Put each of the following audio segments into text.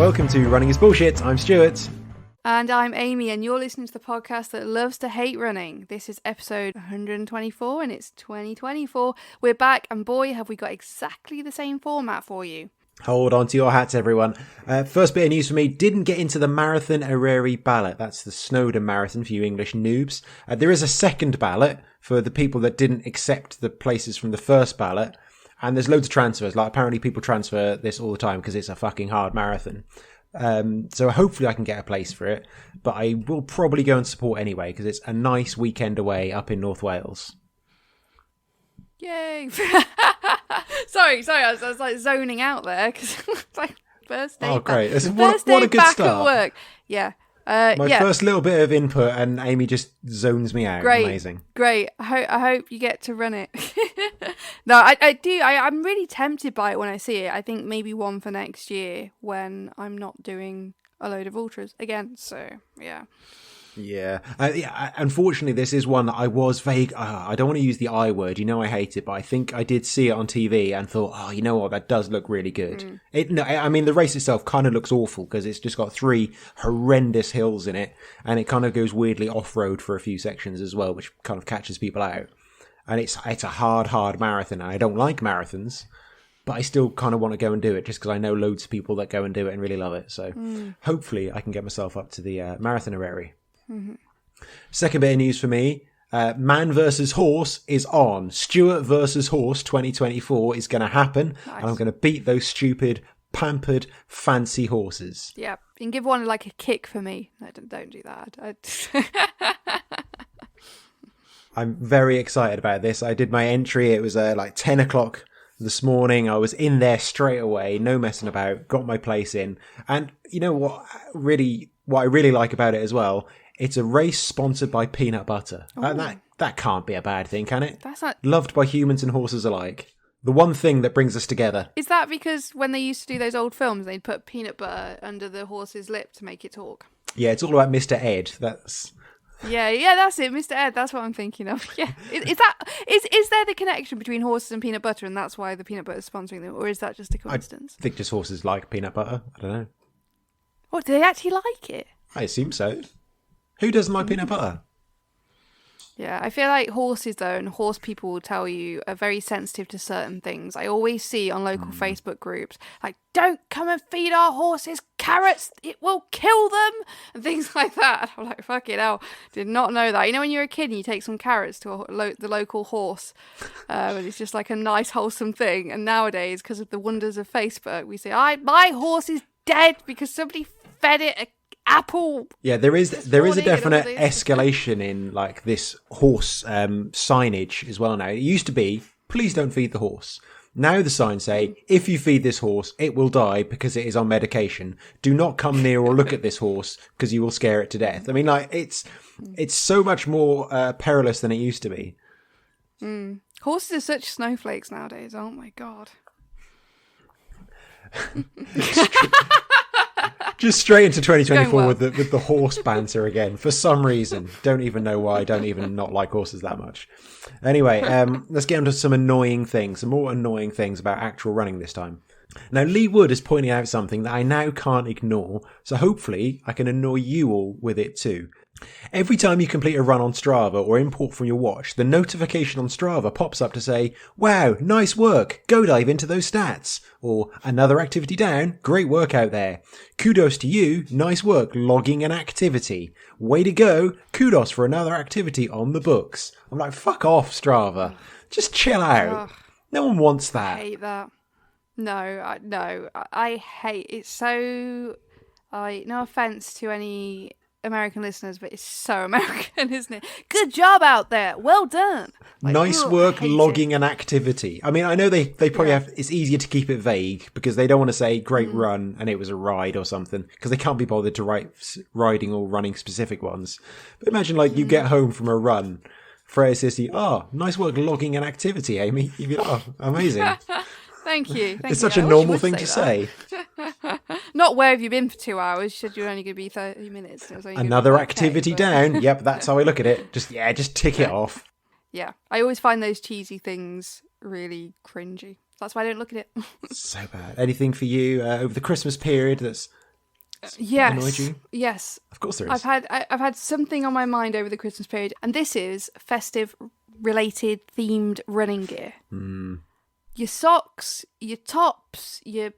Welcome to Running is Bullshit. I'm Stewart. And I'm Amy, and you're listening to the podcast that loves to hate running. This is episode 124, and it's 2024. We're back, and boy, have we got exactly the same format for you. Hold on to your hats, everyone. First bit of news for me, didn't get into the Marathon Areri ballot. That's the Snowdon Marathon for you English noobs. There is a second ballot for the people that didn't accept the places from the first ballot. And there's loads of transfers. Like, apparently people transfer this all the time because it's a fucking hard marathon. So hopefully I can get a place for it. But I will probably go and support anyway because it's a nice weekend away up in North Wales. Yay! sorry, I was like zoning out there because it's like first day. Oh, great! What a good back start. At work. Yeah. My first little bit of input, and Amy just zones me out. Great, amazing. Great. I hope you get to run it. No, I do. I'm really tempted by it when I see it. I think maybe one for next year when I'm not doing a load of ultras again. So yeah. Yeah. Unfortunately, this is one that I was vague. I don't want to use the I word. You know I hate it, but I think I did see it on TV and thought, oh, you know what? That does look really good. I mean, the race itself kind of looks awful because it's just got 3 horrendous hills in it, and it kind of goes weirdly off-road for a few sections as well, which kind of catches people out. And it's a hard marathon. And I don't like marathons, but I still kind of want to go and do it just because I know loads of people that go and do it and really love it. So hopefully I can get myself up to the Marathon Areri. Mm-hmm. Second bit of news for me, man versus horse is on. Stewart versus horse 2024 is going to happen. Nice. And I'm going to beat those stupid, pampered, fancy horses. Yeah, you can give one like a kick for me. No, don't do that. I'm very excited about this. I did my entry. It was like 10 o'clock this morning. I was in there straight away, no messing about, got my place in. And you know what I really like about it as well? It's a race sponsored by peanut butter. And that can't be a bad thing, can it? That's not... Loved by humans and horses alike. The one thing that brings us together. Is that because when they used to do those old films, they'd put peanut butter under the horse's lip to make it talk? Yeah, it's all about Mr. Ed. Yeah, that's it, Mr. Ed. That's what I'm thinking of. Yeah, is there the connection between horses and peanut butter, and that's why the peanut butter is sponsoring them, or is that just a coincidence? I think just horses like peanut butter. I don't know. Oh, do they actually like it? I assume so. Who doesn't like peanut butter? Yeah, I feel like horses, though, and horse people will tell you are very sensitive to certain things. I always see on local Facebook groups, like, don't come and feed our horses carrots, it will kill them, and things like that. I'm like, fuck it, hell, did not know that. You know when you're a kid and you take some carrots to the local horse, and it's just like a nice, wholesome thing. And nowadays, because of the wonders of Facebook, we say, my horse is dead because somebody fed it a apple. Yeah, there is a definite escalation in like this horse signage as well now. It used to be, please don't feed the horse. Now the signs say, if you feed this horse, it will die because it is on medication. Do not come near or look at this horse because you will scare it to death. I mean, like, it's so much more perilous than it used to be. Horses are such snowflakes nowadays. Oh my God. Just straight into 2024 with the horse banter again. For some reason. Don't even know why. I don't even not like horses that much. Anyway, let's get on to some more annoying things about actual running this time. Now, Lee Wood is pointing out something that I now can't ignore, so hopefully I can annoy you all with it too. Every time you complete a run on Strava or import from your watch, the notification on Strava pops up to say, wow, nice work, go dive into those stats. Or, another activity down, great work out there. Kudos to you, nice work logging an activity. Way to go, kudos for another activity on the books. I'm like, fuck off, Strava. Just chill out. No one wants that. I hate that. No, I hate it. So, no offense to any American listeners, but it's so American, isn't it? Good job out there. Well done. Like, nice work logging an activity. I mean, I know they probably have, it's easier to keep it vague because they don't want to say great run and it was a ride or something because they can't be bothered to write riding or running specific ones. But imagine like you get home from a run, Freya says to you, nice work logging an activity, Amy. You'd be like, oh, amazing. Thank you. It's such a normal thing to say. Not where have you been for 2 hours? You said you're only going to be 30 minutes. Another activity down. Yep, that's how I look at it. Just tick it off. Yeah, I always find those cheesy things really cringy. That's why I don't look at it. So bad. Anything for you over the Christmas period that's annoyed you? Yes. Of course there is. I've had something on my mind over the Christmas period, and this is festive related themed running gear. Your socks, your tops, your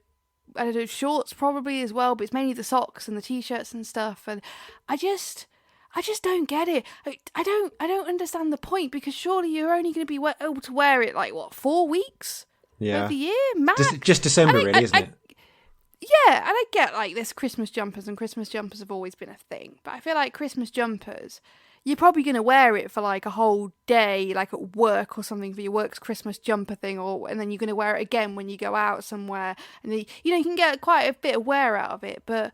I don't know, shorts probably as well, but it's mainly the socks and the t-shirts and stuff. And I just don't get it. I don't understand the point, because surely you're only going to be able to wear it like 4 weeks of the year max. Just December, really, isn't it? Yeah, and I get like this Christmas jumpers, and Christmas jumpers have always been a thing. But I feel like Christmas jumpers, you're probably going to wear it for like a whole day, like at work or something, for your work's Christmas jumper thing, and then you're going to wear it again when you go out somewhere, and then, you can get quite a bit of wear out of it. But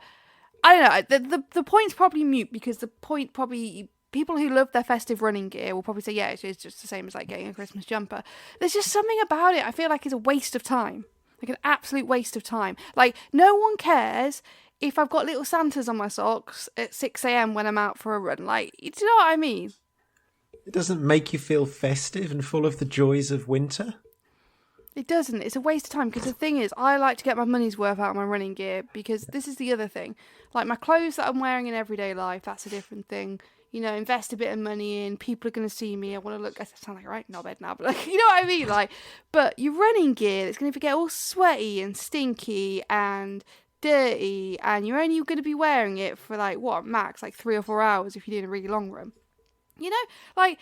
I don't know, the point's probably moot, because the point probably, people who love their festive running gear will probably say, yeah, it's just the same as like getting a Christmas jumper. There's just something about it I feel like is a waste of time. Like an absolute waste of time. Like, no one cares if I've got little Santas on my socks at 6 a.m. when I'm out for a run. Like, do you know what I mean? It doesn't make you feel festive and full of the joys of winter? It doesn't. It's a waste of time, because the thing is, I like to get my money's worth out of my running gear, because this is the other thing. Like, my clothes that I'm wearing in everyday life, that's a different thing. Invest a bit of money in, people are going to see me, I want to look, I sound like a right knobhead now, but like, you know what I mean? Like, but your running gear, it's going to get all sweaty and stinky and dirty, and you're only going to be wearing it for like, max, like 3 or 4 hours if you're doing a really long run. Like,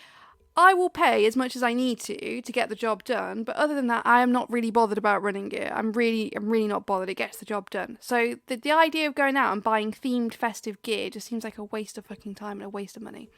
I will pay as much as I need to get the job done, but other than that, I am not really bothered about running gear. I'm really not bothered. It gets the job done. So the idea of going out and buying themed festive gear just seems like a waste of fucking time and a waste of money.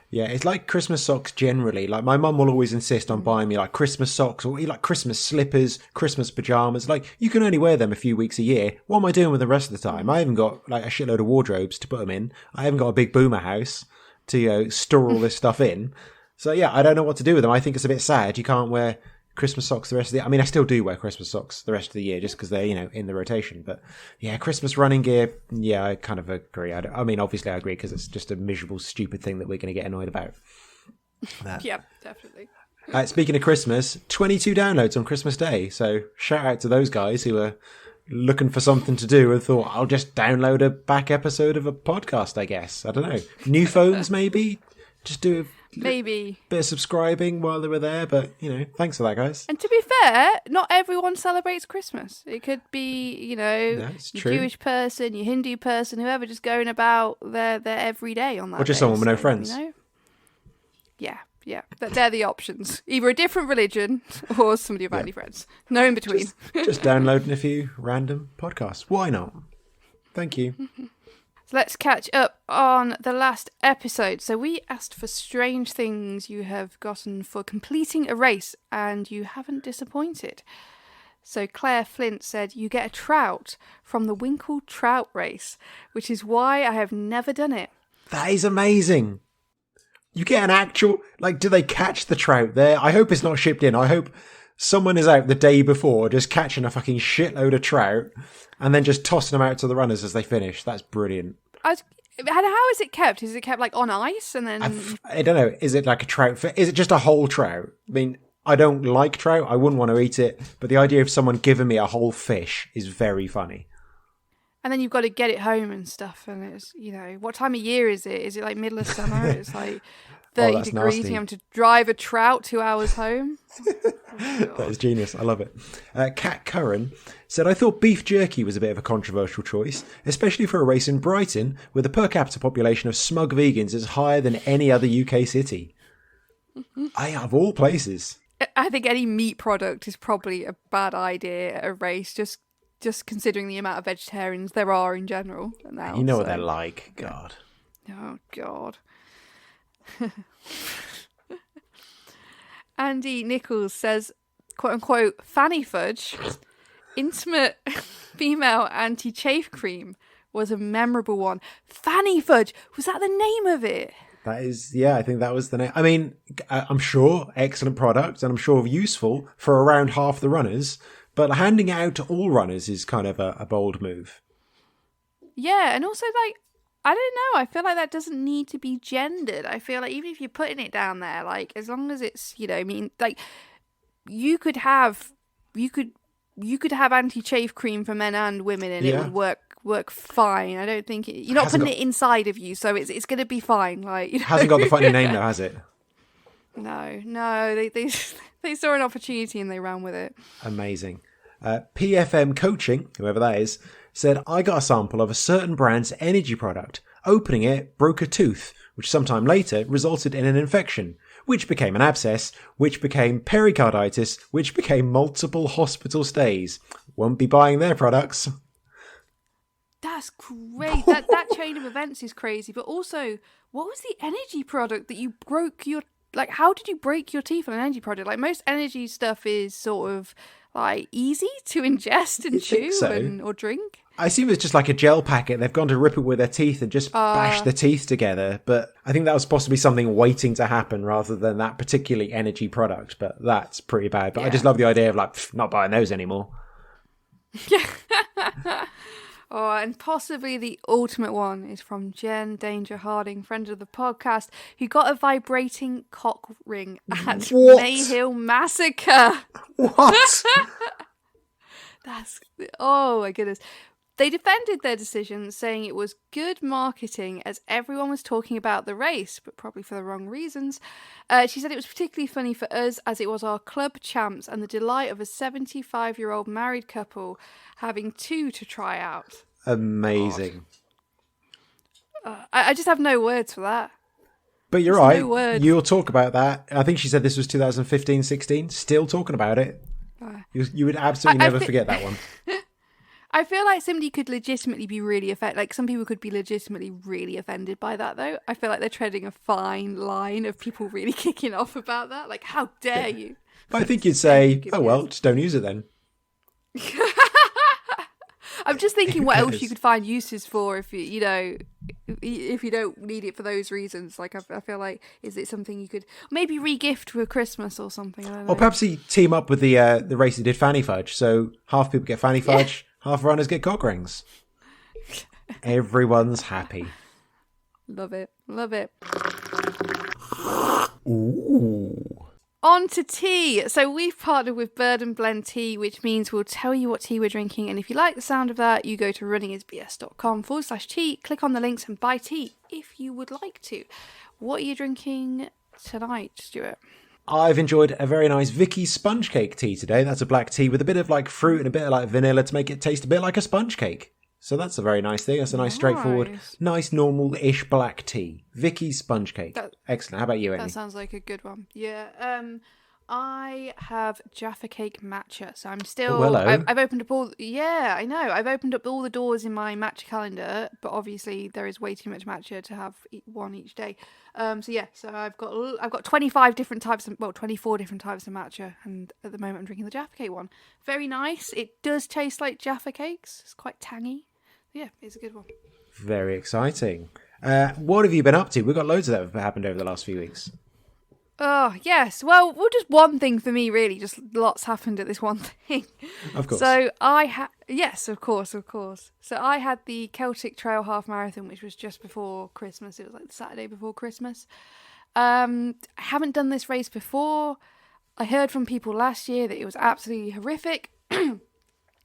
Yeah, it's like Christmas socks generally. Like, my mum will always insist on buying me like Christmas socks, or like Christmas slippers, Christmas pajamas. Like, you can only wear them a few weeks a year. What am I doing with the rest of the time? I haven't got like a shitload of wardrobes to put them in. I haven't got a big boomer house to store all this stuff in. So yeah, I don't know what to do with them. I think it's a bit sad you can't wear Christmas socks the rest of the year. I mean, I still do wear Christmas socks the rest of the year just because they're, in the rotation. But yeah, Christmas running gear, yeah, I kind of agree. I mean, obviously I agree, because it's just a miserable, stupid thing that we're going to get annoyed about. Yeah, definitely. Speaking of Christmas, 22 downloads on Christmas Day. So shout out to those guys who are looking for something to do and thought, I'll just download a back episode of a podcast, I guess. I don't know. New phones, maybe? Just do maybe bit of subscribing while they were there, but thanks for that, guys. And to be fair, not everyone celebrates Christmas. It could be, your Jewish person, your Hindu person, whoever, just going about their every day on that. Or just day, someone with no friends. Yeah. They're the options. Either a different religion or somebody without any friends. No in between. Just downloading a few random podcasts. Why not? Thank you. Let's catch up on the last episode. So we asked for strange things you have gotten for completing a race, and you haven't disappointed. So Claire Flint said, you get a trout from the Winkle Trout Race, which is why I have never done it. That is amazing. You get an actual, do they catch the trout there? I hope it's not shipped in. I hope someone is out the day before just catching a fucking shitload of trout and then just tossing them out to the runners as they finish. That's brilliant. How is it kept? Is it kept on ice and then? I don't know. Is it like a trout? Is it just a whole trout? I mean, I don't like trout. I wouldn't want to eat it. But the idea of someone giving me a whole fish is very funny. And then you've got to get it home and stuff. And it's, what time of year is it? Is it like middle of summer? It's like 30 degrees. Nasty. You have to drive a trout 2 hours home. That is genius. I love it. Kat Curran said, I thought beef jerky was a bit of a controversial choice, especially for a race in Brighton, where the per capita population of smug vegans is higher than any other UK city. Of all places. I think any meat product is probably a bad idea at a race, just considering the amount of vegetarians there are in general now. You know what they're like. God. Oh, God. Andy Nichols says, quote unquote, Fanny Fudge, intimate female anti-chafe cream, was a memorable one. Fanny Fudge, was that the name of it? That is, yeah, I think that was the name. I mean, I'm sure excellent product, and I'm sure useful for around half the runners, but handing it out to all runners is kind of a bold move. Yeah, and also, I don't know, I feel like that doesn't need to be gendered. I feel like even if you're putting it down there, as long as it's, you could have anti-chafe cream for men and women, and it would work work fine. I don't think you're not putting it inside of you, so it's going to be fine. Like, hasn't got the funny name though, has it? No. They saw an opportunity and they ran with it. Amazing. PFM Coaching, whoever that is, said, I got a sample of a certain brand's energy product. Opening it broke a tooth, which sometime later resulted in an infection, which became an abscess, which became pericarditis, which became multiple hospital stays. Won't be buying their products. That's great. That chain of events is crazy. But also, what was the energy product that you broke your... Like, how did you break your teeth on an energy product? Like, most energy stuff is sort of, like, easy to ingest and chew or drink. I assume it's just like a gel packet. They've gone to rip it with their teeth and just bash the teeth together. But I think that was possibly something waiting to happen rather than that particularly energy product. But that's pretty bad. But I just love the idea of, like, not buying those anymore. Yeah. Oh, and possibly the ultimate one is from Jen Danger Harding, friend of the podcast, who got a vibrating cock ring at Mayhill Massacre. What? Oh my goodness. They defended their decision, saying it was good marketing as everyone was talking about the race, but probably for the wrong reasons. She said it was particularly funny for us as it was our club champs and the delight of a 75-year-old married couple having two to try out. Amazing. I just have no words for that. But you're right. No, you'll talk about that. I think she said this was 2015-16. Still talking about it. You would absolutely never forget that one. I feel like somebody could legitimately be really offended. Like, some people could be legitimately really offended by that, though. I feel like they're treading a fine line of people really kicking off about that. Like, how dare you? I think you'd say, oh, well, just don't use it then. I'm just thinking what else you could find uses for if you don't need it for those reasons. Like, I feel like, is it something you could maybe re-gift for Christmas or something? I don't know. Or perhaps you team up with the race that did Fanny Fudge. So half people get Fanny Fudge, half runners get cock rings. Everyone's happy. Love it. Love it. Ooh. On to tea. So we've partnered with Bird and Blend Tea, which means we'll tell you what tea we're drinking. And if you like the sound of that, you go to runningisbs.com/tea, click on the links and buy tea if you would like to. What are you drinking tonight, Stuart? I've enjoyed a very nice Vicky sponge cake tea today. That's a black tea with a bit of like fruit and a bit of like vanilla to make it taste a bit like a sponge cake. So that's a very nice thing. That's a nice, straightforward, nice, normal-ish black tea. Vicky sponge cake. Excellent. How about you, Amy? That sounds like a good one. Yeah. I have Jaffa Cake matcha. So I'm still... Oh, hello. I've opened up all... Yeah, I know. I've opened up all the doors in my matcha calendar, but obviously there is way too much matcha to have one each day. So I've got 25 different types of... Well, 24 different types of matcha, and at the moment I'm drinking the Jaffa Cake one. Very nice. It does taste like Jaffa Cakes. It's quite tangy. Yeah, it's a good one. Very exciting. What have you been up to? We've got loads of that have happened over the last few weeks. Oh, yes. Well, just one thing for me, really. Just lots happened at this one thing. Of course. So yes, of course. So I had the Celtic Trail Half Marathon, which was just before Christmas. It was like the Saturday before Christmas. I haven't done this race before. I heard from people last year that it was absolutely horrific.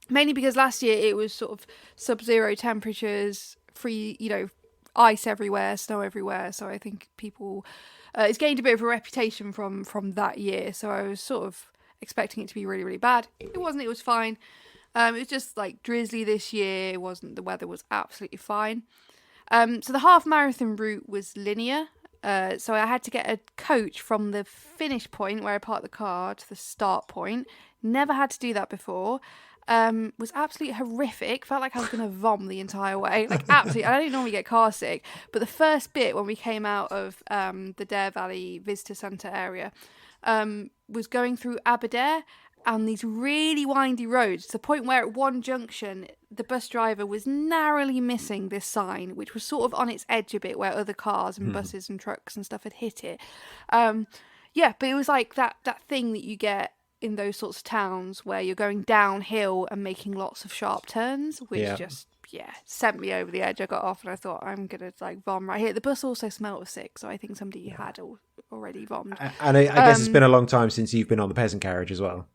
Mainly because last year it was sort of sub-zero temperatures, ice everywhere, snow everywhere. So I think people... it's gained a bit of a reputation from that year. So I was sort of expecting it to be really, really bad. It wasn't. It was fine. It was just like drizzly this year. It wasn't. The weather was absolutely fine. So the half marathon route was linear. So I had to get a coach from the finish point where I parked the car to the start point. Never had to do that before. Was absolutely horrific. Felt like I was going to vom the entire way. Like, absolutely. I don't normally get car sick, but the first bit when we came out of the Dare Valley Visitor Centre area was going through Aberdare and these really windy roads to the point where at one junction the bus driver was narrowly missing this sign, which was sort of on its edge a bit where other cars and buses and trucks and stuff had hit it. But it was like that thing that you get in those sorts of towns where you're going downhill and making lots of sharp turns, which just sent me over the edge. I got off and I thought, I'm gonna like vom right here. The bus also smelled of sick, so I think somebody had already vommed. And I guess it's been a long time since you've been on the peasant carriage as well.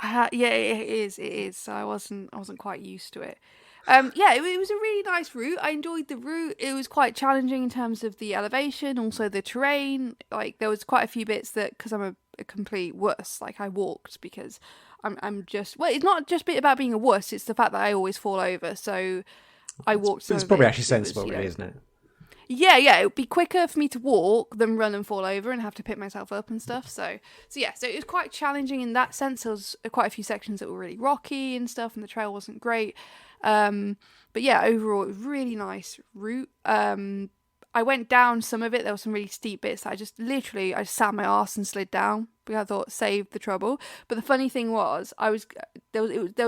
It is. So I wasn't quite used to it. Yeah, it was a really nice route. I enjoyed the route. It was quite challenging in terms of the elevation, also the terrain. Like there was quite a few bits that, because I'm a complete wuss, like I walked because I'm just, well, it's not just about being a wuss, it's the fact that I always fall over. So I walked. It's probably actually sensible, really, isn't it? Yeah, it would be quicker for me to walk than run and fall over and have to pick myself up and stuff. So it was quite challenging in that sense. There was quite a few sections that were really rocky and stuff, and the trail wasn't great. But yeah, overall, it was a really nice route. I went down some of it. There were some really steep bits that I just sat my arse and slid down because I thought save the trouble. But the funny thing was, there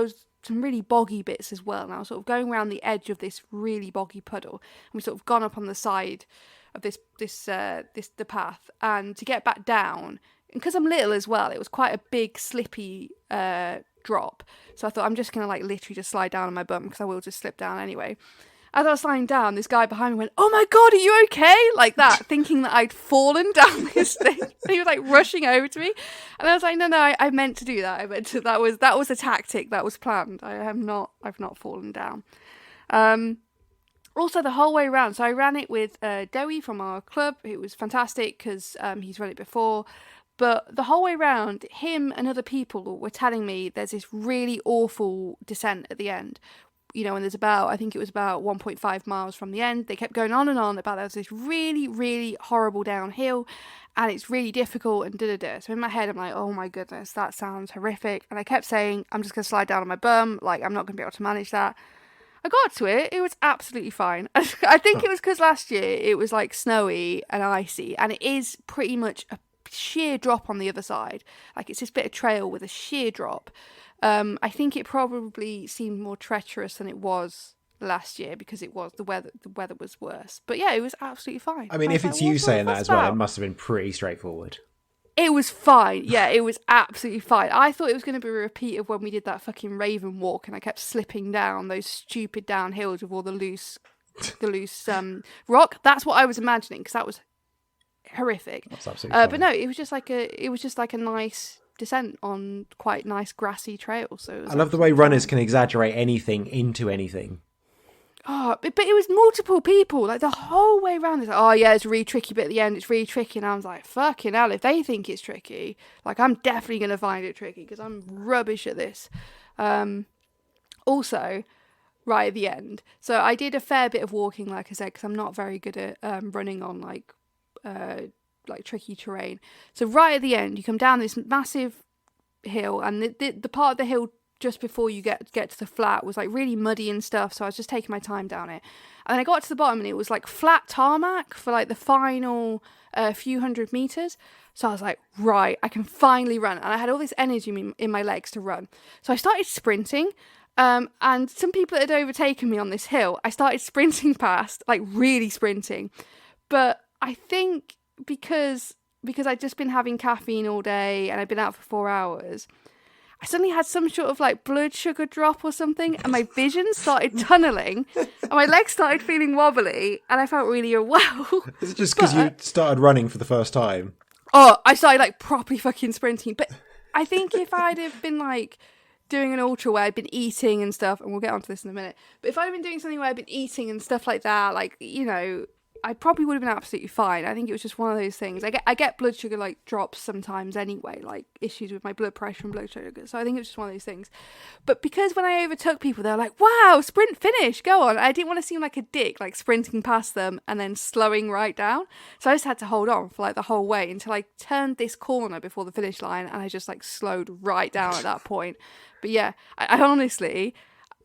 was some really boggy bits as well, and I was sort of going around the edge of this really boggy puddle, and we sort of gone up on the side of the path, and to get back down, and because I'm little as well, it was quite a big slippy drop. So I thought I'm just gonna like literally just slide down on my bum because I will just slip down anyway. As I was sliding down, this guy behind me went, "Oh my God, are you okay?" Like that, thinking that I'd fallen down this thing. And he was like rushing over to me. And I was like, no, I meant to do that. That was a tactic that was planned. I've not fallen down. Also the whole way around. So I ran it with Dowie from our club. It was fantastic because he's run it before. But the whole way around, him and other people were telling me there's this really awful descent at the end. You know, and I think it was about 1.5 miles from the end. They kept going on and on about there's this really, really horrible downhill and it's really difficult and da-da-da. So in my head, I'm like, oh my goodness, that sounds horrific. And I kept saying, I'm just going to slide down on my bum. Like, I'm not going to be able to manage that. I got to it. It was absolutely fine. I think it was because last year it was like snowy and icy, and it is pretty much a sheer drop on the other side. Like, it's this bit of trail with a sheer drop. I think it probably seemed more treacherous than it was last year because it was the weather was worse. But yeah, it was absolutely fine. I mean, if it's you saying that as well, it must have been pretty straightforward. It was fine. Yeah, it was absolutely fine. I thought it was going to be a repeat of when we did that fucking Raven walk and I kept slipping down those stupid downhills with all the loose rock. That's what I was imagining because that was horrific. That's absolutely fine. But no, it was just like a nice descent on quite nice grassy trails. So I love the way runners can exaggerate anything into anything. Oh, but it was multiple people, like the whole way around. It's like, oh yeah, it's a really tricky bit at the end. It's really tricky, and I was like, fucking hell, if they think it's tricky, like I'm definitely gonna find it tricky because I'm rubbish at this. Also, right at the end, so I did a fair bit of walking, like I said, because I'm not very good at running on like tricky terrain. So right at the end, you come down this massive hill, and the part of the hill just before you get to the flat was like really muddy and stuff, so I was just taking my time down it. And then I got to the bottom and it was like flat tarmac for like the final few hundred meters. So I was like, right, I can finally run. And I had all this energy in my legs to run. So I started sprinting. And some people that had overtaken me on this hill, I started sprinting past, like really sprinting. But I think because I'd just been having caffeine all day and I'd been out for 4 hours, I suddenly had some sort of like blood sugar drop or something, and my vision started tunneling, and my legs started feeling wobbly, and I felt really unwell. Is it just because you started running for the first time? Oh, I started like properly fucking sprinting. But I think if I'd have been like doing an ultra where I'd been eating and stuff, and we'll get onto this in a minute, but if I'd been doing something where I'd been eating and stuff like that, like, you know, I probably would have been absolutely fine. I think it was just one of those things. I get blood sugar like drops sometimes anyway, like issues with my blood pressure and blood sugar. So I think it was just one of those things. But because when I overtook people, they were like, "Wow, sprint finish, go on." I didn't want to seem like a dick, like sprinting past them and then slowing right down. So I just had to hold on for like the whole way until I turned this corner before the finish line, and I just like slowed right down at that point. But yeah, I honestly,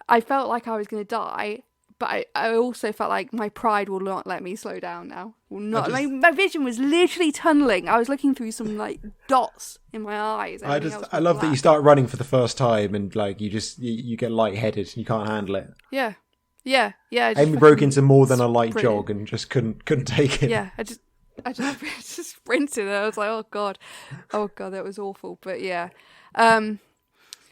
I felt like I was going to die. But I also felt like my pride will not let me slow down now. Will not. My vision was literally tunneling. I was looking through some like dots in my eyes. I love that you start running for the first time and like you get lightheaded and you can't handle it. Yeah. Amy broke into more than a light jog and just couldn't take it. Yeah, I just sprinted. And I was like, oh god, that was awful. But yeah,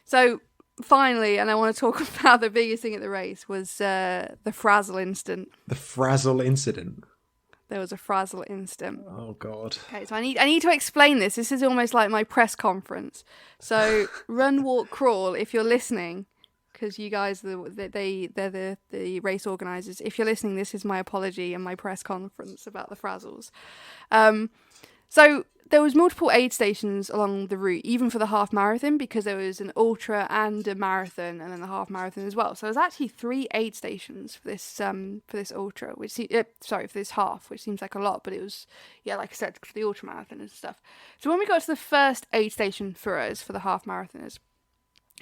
so. Finally, and I want to talk about the biggest thing at the race was the frazzle incident. The frazzle incident? There was a frazzle incident. Oh, God. Okay, so I need to explain this. This is almost like my press conference. So, run, walk, crawl, if you're listening, because you guys, they're the race organisers. If you're listening, this is my apology and my press conference about the Frazzles. So there was multiple aid stations along the route, even for the half marathon, because there was an ultra and a marathon, and then the half marathon as well. So there's actually 3 aid stations for this ultra, for this half, which seems like a lot, but it was, like I said, for the ultra marathon and stuff. So when we got to the first aid station for us for the half marathoners,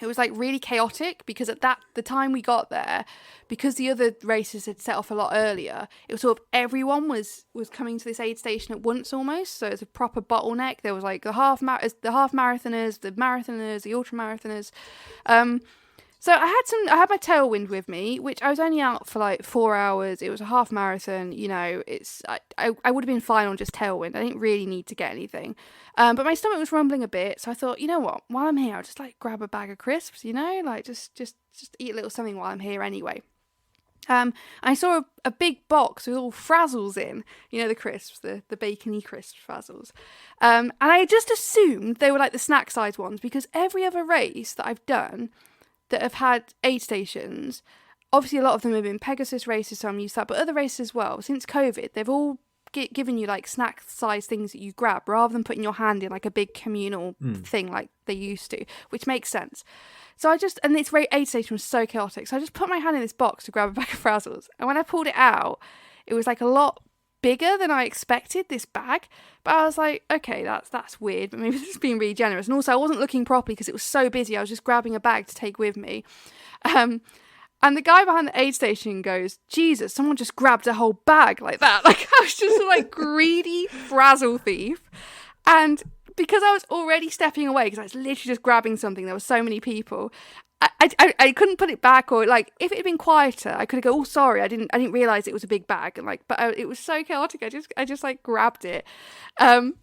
it was like really chaotic, because at the time we got there, because the other races had set off a lot earlier, it was sort of everyone was coming to this aid station at once almost. So it's a proper bottleneck. There was like the half marathoners, the ultra marathoners. So I had my tailwind with me, which I was only out for like 4 hours. It was a half marathon, I would have been fine on just tailwind. I didn't really need to get anything. But my stomach was rumbling a bit, so I thought, you know what, while I'm here, I'll just like grab a bag of crisps, just eat a little something while I'm here anyway. I saw a big box with all Frazzles in, the crisps, the bacony crisp Frazzles. And I just assumed they were like the snack size ones, because every other race that I've done that have had aid stations, obviously a lot of them have been Pegasus races, so I'm used to that, but other races as well, since COVID, they've all given you like snack size things that you grab, rather than putting your hand in like a big communal thing like they used to, which makes sense. So and this aid station was so chaotic, so I just put my hand in this box to grab a bag of Frazzles, and when I pulled it out, it was like a lot bigger than I expected, this bag. But I was like, okay, that's weird, but maybe this is being really generous. And also I wasn't looking properly because it was so busy. I was just grabbing a bag to take with me. And the guy behind the aid station goes, Jesus, someone just grabbed a whole bag like that. Like, I was just like greedy Frazzle thief. And because I was already stepping away, because I was literally just grabbing something, there were so many people, I couldn't put it back, or like if it had been quieter, I could have go, oh sorry, I didn't realise it was a big bag, and like, but it was so chaotic. I just like grabbed it, and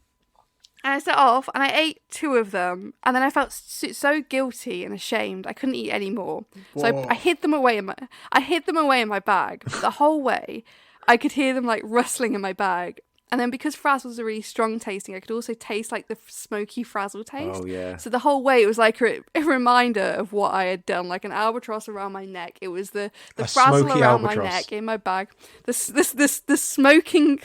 I set off, and I ate 2 of them, and then I felt so guilty and ashamed. I couldn't eat any more, so I hid them away in my bag. But the whole way, I could hear them like rustling in my bag. And then because Frazzles are really strong tasting, I could also taste like the smoky Frazzle taste. Oh, yeah. So the whole way, it was like a reminder of what I had done, like an albatross around my neck. It was the Frazzle around my neck in my bag, the smoking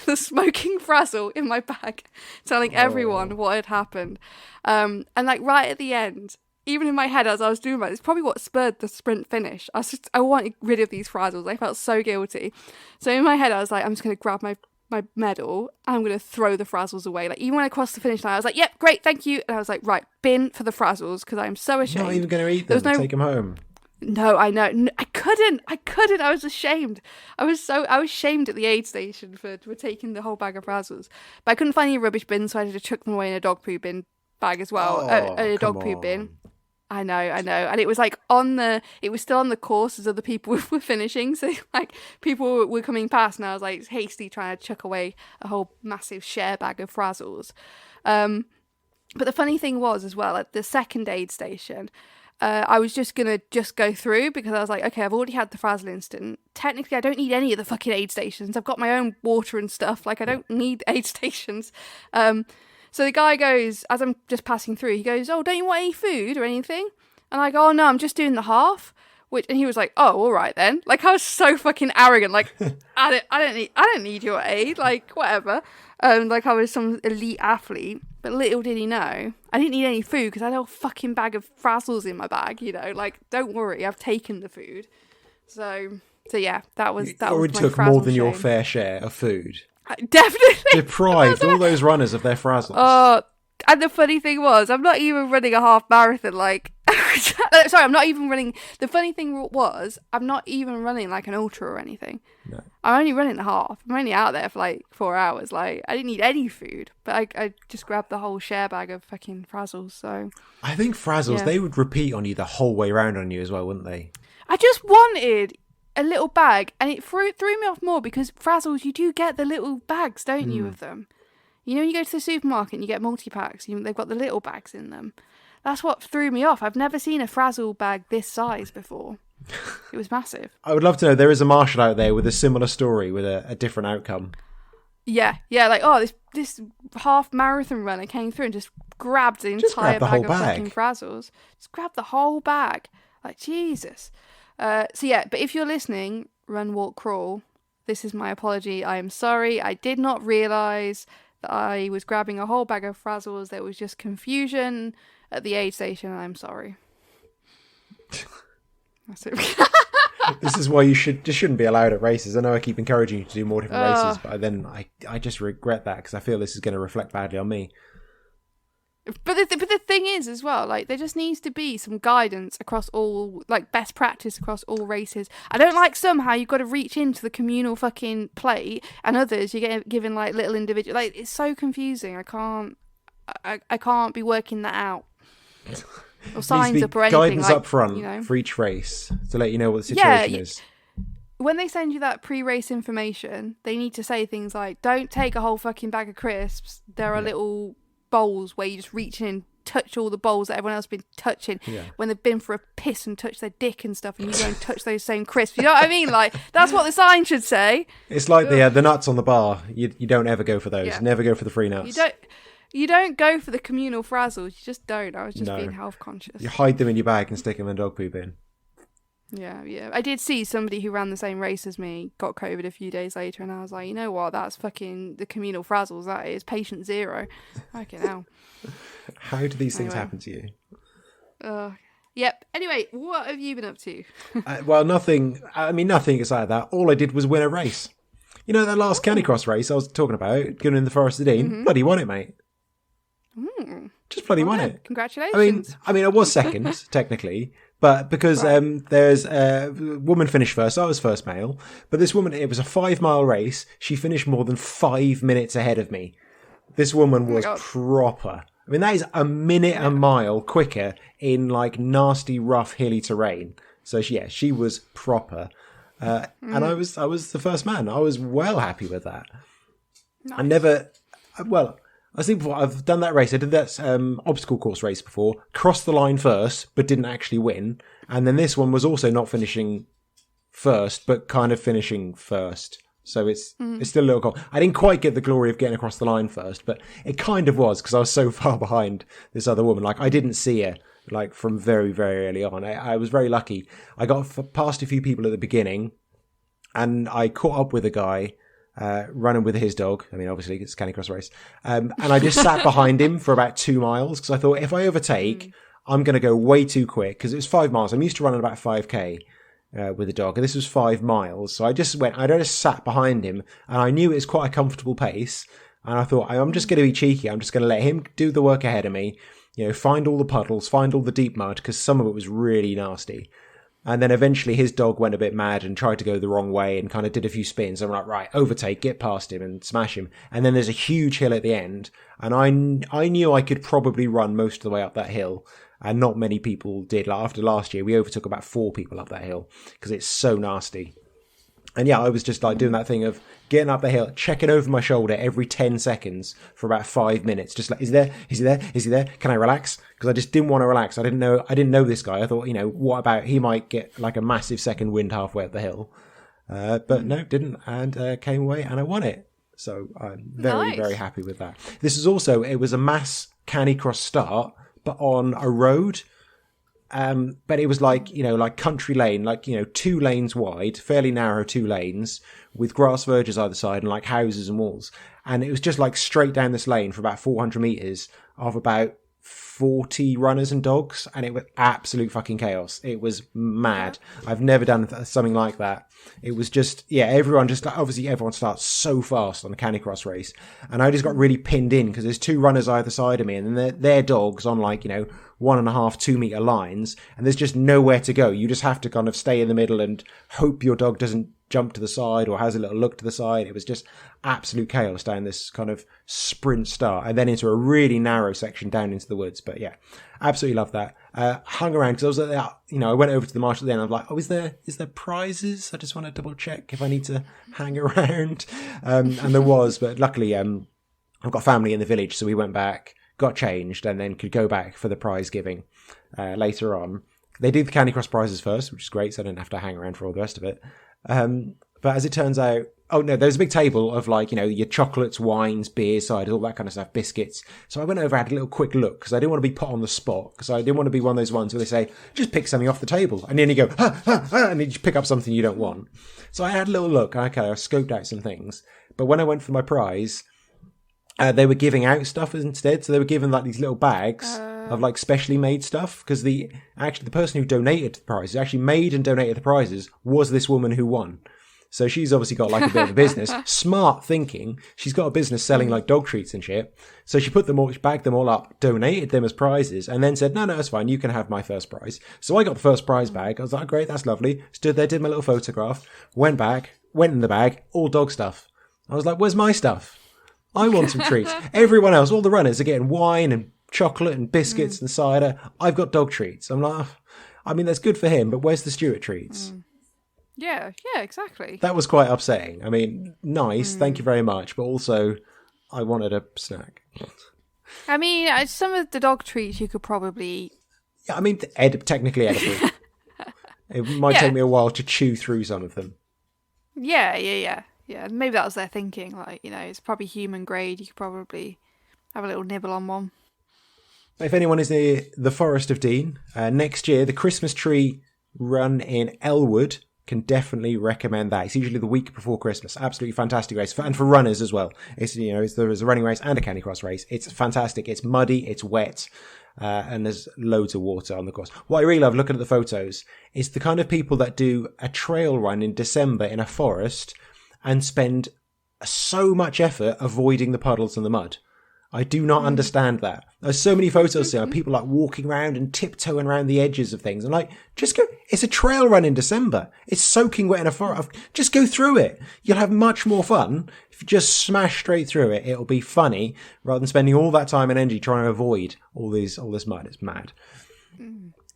Frazzle in my bag, telling everyone what had happened. And like right at the end, even in my head as I was doing that, it's probably what spurred the sprint finish. I wanted rid of these Frazzles. I felt so guilty. So in my head, I was like, I'm just going to grab my medal, and I'm going to throw the Frazzles away. Like, even when I crossed the finish line, I was like, yep, great, thank you. And I was like, right, bin for the Frazzles, because I'm so ashamed. Not even going to eat them, take them home. No, I know. No, I couldn't. I was ashamed. I was shamed at the aid station for taking the whole bag of Frazzles. But I couldn't find any rubbish bin, so I had to chuck them away in a dog poo bin bag as well. A dog poo bin. I know. And it was like it was still on the course as other people were finishing. So like people were coming past, and I was like hastily trying to chuck away a whole massive share bag of Frazzles. But the funny thing was as well, at the second aid station, I was just going to go through, because I was like, okay, I've already had the Frazzle instant. Technically, I don't need any of the fucking aid stations. I've got my own water and stuff. Like, I don't need aid stations. So the guy goes, as I'm just passing through, he goes, oh, don't you want any food or anything? And I go, oh, no, I'm just doing the half. And he was like, oh, all right then. Like, I was so fucking arrogant. Like, I don't need your aid. Like, whatever. Like, I was some elite athlete. But little did he know, I didn't need any food, because I had a whole fucking bag of Frazzles in my bag, Like, don't worry, I've taken the food. So yeah, that was my already took Frazzle more than your shame. fair share of food. Definitely. Deprived all those runners of their Frazzles. Oh, and the funny thing was, I'm not even running a half marathon, like... Sorry, I'm not even running... The funny thing was, I'm not even running, like, an ultra or anything. No. I'm only running a half. I'm only out there for, like, 4 hours. Like, I didn't need any food. But I just grabbed the whole share bag of fucking Frazzles, so... I think Frazzles, they would repeat on you the whole way around on you as well, wouldn't they? I just wanted a little bag, and it threw me off more, because Frazzles, you do get the little bags, don't you, of them? You know, when you go to the supermarket and you get multi-packs, they've got the little bags in them. That's what threw me off. I've never seen a Frazzle bag this size before. It was massive. I would love to know, there is a marshal out there with a similar story with a different outcome. Yeah, like, oh, this half marathon runner came through and just grabbed the entire bag of fucking Frazzles. Just grabbed the whole bag. Like, Jesus. So yeah, but if you're listening, run, walk, crawl, this is my apology. I am sorry. I did not realise that I was grabbing a whole bag of frazzles. There was just confusion at the aid station. I'm sorry. That's it. This is why you shouldn't be allowed at races. I know I keep encouraging you to do more different races, but then I just regret that because I feel this is going to reflect badly on me. But the thing is as well, like, there just needs to be some guidance across all, like, best practice across all races. I don't like somehow you've got to reach into the communal fucking plate, and others you get given like little individual. Like, it's so confusing. I can't be working that out. Or signs up or anything. Guidance like, up front for each race to let you know what the situation is. When they send you that pre-race information, they need to say things like, "Don't take a whole fucking bag of crisps. There are little bowls where you just reach in and touch all the bowls that everyone else has been touching when they've been for a piss and touch their dick and stuff, and you go and touch those same crisps." You know what I mean? Like, that's what the sign should say. It's like the nuts on the bar. You don't ever go for those. Yeah. Never go for the free nuts. You don't go for the communal frazzles. You just don't. I was just being health conscious. You hide them in your bag and stick them in dog poop in. Yeah. I did see somebody who ran the same race as me got COVID a few days later, and I was like, you know what? That's fucking the communal frazzles. That is patient zero. Fucking hell. How do these things happen to you? Yep. Anyway, what have you been up to? Well, nothing. I mean, nothing aside that. All I did was win a race. You know that last Canicross race I was talking about, going in the Forest of Dean? Mm-hmm. Bloody won it, mate. Just bloody won it. Congratulations. I mean, I was second, technically, but because there's a woman finished first, I was first male, but this woman, it was a 5-mile race. She finished more than 5 minutes ahead of me. This woman was proper. I mean, that is a minute a mile quicker in like nasty, rough, hilly terrain. So she was proper. And I was the first man. I was well happy with that. Nice. I think before I've done that race. I did that obstacle course race before. Crossed the line first, but didn't actually win. And then this one was also not finishing first, but kind of finishing first. So it's still a little goal. I didn't quite get the glory of getting across the line first, but it kind of was because I was so far behind this other woman. Like, I didn't see her like from very, very early on. I was very lucky. I got past a few people at the beginning, and I caught up with a guy running with his dog. I mean, obviously it's a Canicross race. And I just sat behind him for about 2 miles because I thought if I overtake, I'm going to go way too quick because it was 5 miles. I'm used to running about 5k with a dog, and this was 5 miles. So I just sat behind him, and I knew it was quite a comfortable pace. And I thought, I'm just going to be cheeky. I'm just going to let him do the work ahead of me. You know, find all the puddles, find all the deep mud, because some of it was really nasty. And then eventually his dog went a bit mad and tried to go the wrong way and kind of did a few spins. I'm like, right, overtake, get past him and smash him. And then there's a huge hill at the end. And I knew I could probably run most of the way up that hill. And not many people did. Like, after last year, we overtook about 4 people up that hill because it's so nasty. And yeah, I was just like doing that thing of getting up the hill, checking over my shoulder every 10 seconds for about 5 minutes. Just like, is he there? Is he there? Is he there? Can I relax? Because I just didn't want to relax. I didn't know this guy. I thought, you know, what about he might get like a massive second wind halfway up the hill. But no, didn't. And came away and I won it. So I'm very, very happy with that. This is also, it was a mass Canicross start, but on a road. But it was like, you know, like country lane, like, you know, 2 lanes wide, fairly narrow 2 lanes with grass verges either side and like houses and walls. And it was just like straight down this lane for about 400 meters of about 40 runners and dogs. And it was absolute fucking chaos. It was mad. I've never done something like that. It was just, everyone just, obviously everyone starts so fast on a Canicross race. And I just got really pinned in because there's 2 runners either side of me and then their dogs on like, you know, 1.5, 2 meter lines, and there's just nowhere to go. You just have to kind of stay in the middle and hope your dog doesn't jump to the side or has a little look to the side. It was just absolute chaos down this kind of sprint start and then into a really narrow section down into the woods. But yeah, absolutely love that. Hung around because I was at that, you know, I went over to the marshal then. I was like, oh, is there prizes? I just want to double check if I need to hang around. And there was, but luckily, I've got family in the village, so we went back, got changed, and then could go back for the prize giving later on. They did the Canicross prizes first, which is great, so I didn't have to hang around for all the rest of it. But as it turns out, Oh no, there was a big table of like, your chocolates, wines, beers, ciders, all that kind of stuff, biscuits. So I went over, had a little quick look because I didn't want to be put on the spot, because I didn't want to be one of those ones where they say, just pick something off the table. And then you go, and then you pick up something you don't want. So I had a little look. Okay, I scoped out some things. But when I went for my prize, they were giving out stuff instead. So they were giving like these little bags of like specially made stuff, because the person who donated the prizes, actually made and donated the prizes, was this woman who won. So she's obviously got like a bit of a business. Smart thinking. She's got a business selling like dog treats and shit. So she bagged them all up, donated them as prizes, and then said, no, it's fine. You can have my first prize. So I got the first prize bag. I was like, great, that's lovely. Stood there, did my little photograph, went in the bag, all dog stuff. I was like, where's my stuff? I want some treats. Everyone else, all the runners are getting wine and chocolate and biscuits and cider. I've got dog treats. I'm like, that's good for him, but where's the Stewart treats? Yeah, exactly. That was quite upsetting. Nice, thank you very much, but also I wanted a snack. Some of the dog treats you could probably eat. Yeah, technically edible. It might take me a while to chew through some of them. Yeah. Maybe that was their thinking. Like, it's probably human grade. You could probably have a little nibble on one. If anyone is near the Forest of Dean, next year, the Christmas tree run in Elwood, can definitely recommend that. It's usually the week before Christmas. Absolutely fantastic race. And for runners as well. There is a running race and a candy cross race. It's fantastic. It's muddy. It's wet. And there's loads of water on the course. What I really love looking at the photos is the kind of people that do a trail run in December in a forest and spend so much effort avoiding the puddles and the mud. I do not understand that. There's so many photos there, people like walking around and tiptoeing around the edges of things. I'm like, just go. It's a trail run in December. It's soaking wet in a forest. Just go through it. You'll have much more fun if you just smash straight through it. It'll be funny rather than spending all that time and energy trying to avoid all this mud. It's mad.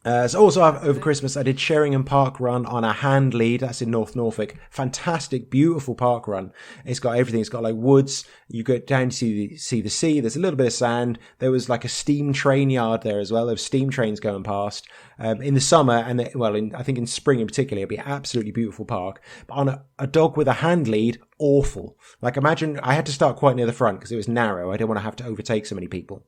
So also over Christmas, I did Sheringham Park Run on a hand lead. That's in North Norfolk. Fantastic, beautiful park run. It's got everything. It's got like woods. You go down to see the sea. There's a little bit of sand. There was like a steam train yard there as well. There were steam trains going past. In the summer and I think in spring in particular, it'll be an absolutely beautiful park. But on a dog with a hand lead, awful. Like imagine I had to start quite near the front because it was narrow. I didn't want to have to overtake so many people.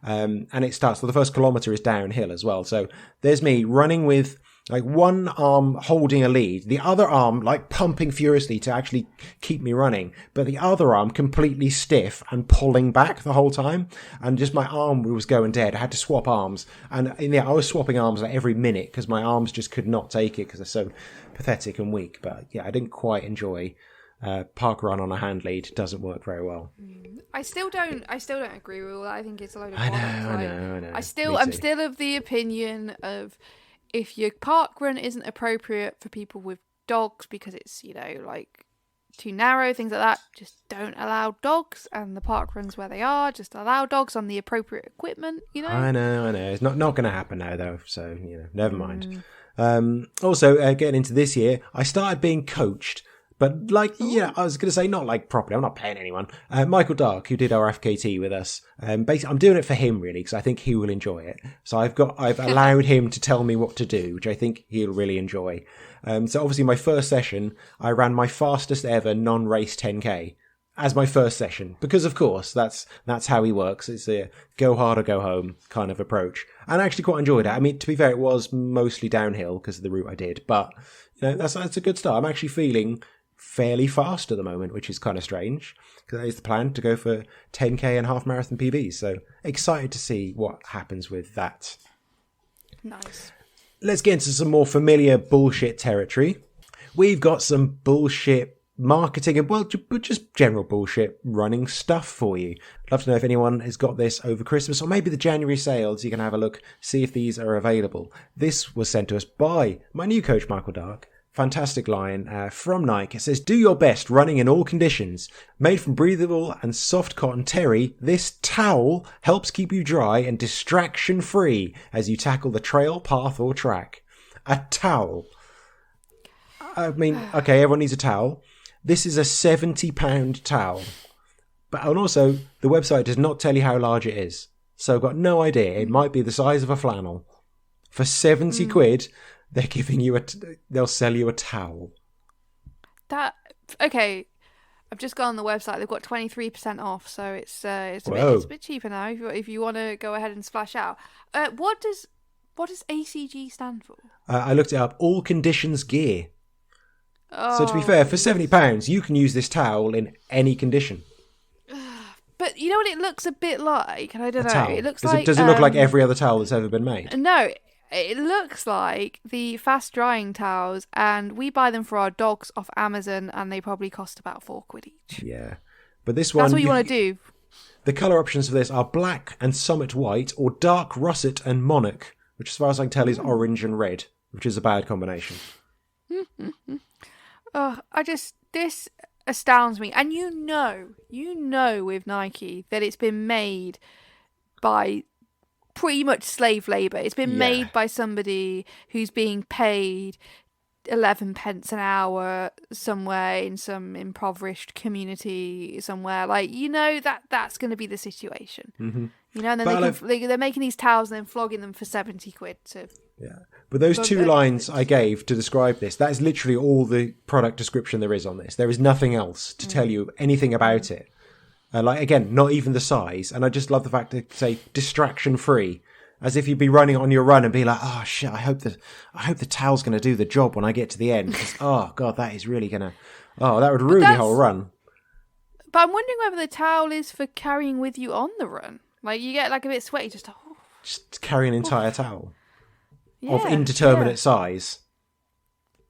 And it starts, so the first kilometre is downhill as well. So there's me running with like one arm holding a lead, the other arm like pumping furiously to actually keep me running, but the other arm completely stiff and pulling back the whole time. And just my arm was going dead. I had to swap arms. And I was swapping arms like every minute because my arms just could not take it because they're so pathetic and weak. But yeah, I didn't quite enjoy park run on a hand lead. Doesn't work very well. I still don't agree with all that. I think it's a load of bollocks. I know. I'm still of the opinion of if your park run isn't appropriate for people with dogs because it's, like too narrow, things like that, just don't allow dogs, and the park runs where they are, just allow dogs on the appropriate equipment, I know. It's not going to happen now though, so, never mind. Also, getting into this year, I started being coached. But I was going to say not like properly. I'm not paying anyone. Michael Dark, who did our FKT with us, basically I'm doing it for him really because I think he will enjoy it. So I've allowed him to tell me what to do, which I think he'll really enjoy. So obviously my first session, I ran my fastest ever non-race 10K as my first session because of course that's how he works. It's a go hard or go home kind of approach, and I actually quite enjoyed it. To be fair, it was mostly downhill because of the route I did, but that's a good start. I'm actually feeling fairly fast at the moment, which is kind of strange because that is the plan, to go for 10K and half marathon PBs. So excited to see what happens with that. Nice. Let's get into some more familiar bullshit territory. We've got some bullshit marketing and just general bullshit running stuff for you. I'd love to know if anyone has got this over Christmas or maybe the January sales. You can have a look, see if these are available. This was sent to us by my new coach, Michael Dark. Fantastic line from Nike. It says, do your best running in all conditions. Made from breathable and soft cotton terry, this towel helps keep you dry and distraction free as you tackle the trail, path or track. A towel. Okay, everyone needs a towel. This is a £70 towel. And also, the website does not tell you how large it is. So I've got no idea. It might be the size of a flannel. For 70 quid... they're giving you they'll sell you a towel. Okay, I've just gone on the website. They've got 23% off, so it's a bit cheaper now if you want to go ahead and splash out. What does ACG stand for? I looked it up. All conditions gear. Oh, so to be fair, for £70, you can use this towel in any condition. But you know what it looks a bit like? And I don't know. Towel. It looks Does it look like every other towel that's ever been made? No, it looks like the fast drying towels, and we buy them for our dogs off Amazon, and they probably cost about £4 each. Yeah, but this one. That's what you want to do. The colour options for this are black and summit white, or dark russet and monarch, which, as far as I can tell, is orange and red, which is a bad combination. This astounds me. And you know with Nike that it's been made by pretty much slave labour. It's been made by somebody who's being paid 11 pence an hour somewhere in some impoverished community somewhere. Like, that's going to be the situation. Mm-hmm. And then they're making these towels and then flogging them for 70 quid to... Yeah. But those two lines I gave to describe this, that is literally all the product description there is on this. There is nothing else to tell you anything about it. Again, not even the size. And I just love the fact that say distraction free, as if you'd be running on your run and be like, oh shit, I hope the towel's going to do the job when I get to the end. Oh god, that is really going to, that would ruin the whole run. But I'm wondering whether the towel is for carrying with you on the run. Like you get like a bit sweaty, just carry an entire towel. Of indeterminate size.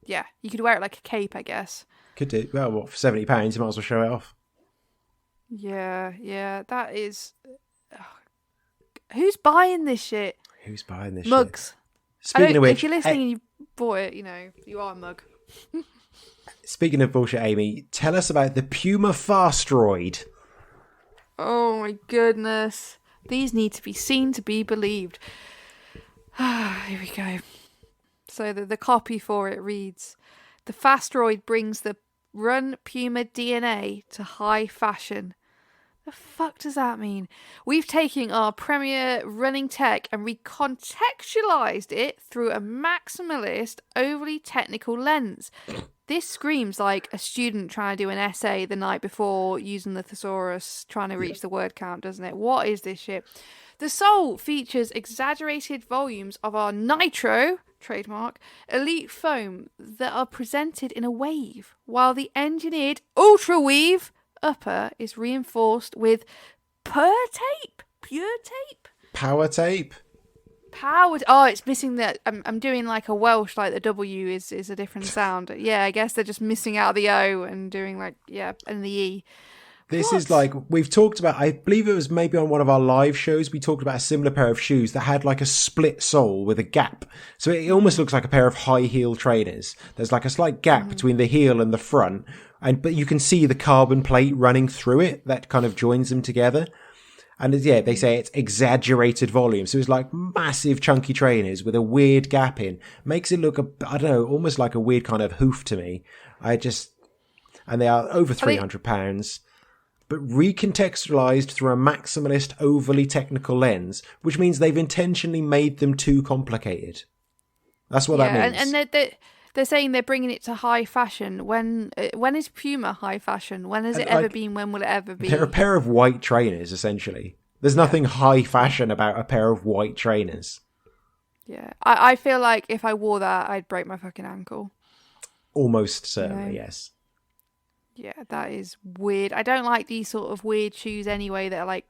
Yeah, you could wear it like a cape, I guess. Could do. Well, for £70, you might as well show it off. Yeah, that is... Who's buying this shit? Who's buying this Mugs. shit? Speaking of which... If you're listening and you bought it, you are a mug. Speaking of bullshit, Amy, tell us about the Puma Fastroid. Oh my goodness. These need to be seen to be believed. Here we go. So the copy for it reads, the Fastroid brings the Run Puma DNA to high fashion. The fuck does that mean? We've taken our premier running tech and recontextualized it through a maximalist, overly technical lens. This screams like a student trying to do an essay the night before using the thesaurus, trying to reach the word count, doesn't it? What is this shit? The sole features exaggerated volumes of our Nitro, trademark, elite foam that are presented in a wave, while the engineered Ultra Weave upper is reinforced with pure tape. Power tape? Powered. Oh, it's missing that. I'm doing like a Welsh, like the W is a different sound. Yeah, I guess they're just missing out the O and doing and the E. This is like, we've talked about, I believe it was maybe on one of our live shows, we talked about a similar pair of shoes that had like a split sole with a gap. So it almost looks like a pair of high heel trainers. There's like a slight gap between the heel and the front, but you can see the carbon plate running through it that kind of joins them together. And they say it's exaggerated volume. So it's like massive chunky trainers with a weird gap in. Makes it look, I don't know, almost like a weird kind of hoof to me. And they are over £300. But recontextualized through a maximalist, overly technical lens, which means they've intentionally made them too complicated. That's what that means. And they're saying they're bringing it to high fashion. When is Puma high fashion? When has it ever been? When will it ever be? They're a pair of white trainers, essentially. There's nothing high fashion about a pair of white trainers. Yeah, I feel like if I wore that, I'd break my fucking ankle. Almost certainly, yes. Yeah, that is weird. I don't like these sort of weird shoes anyway that are like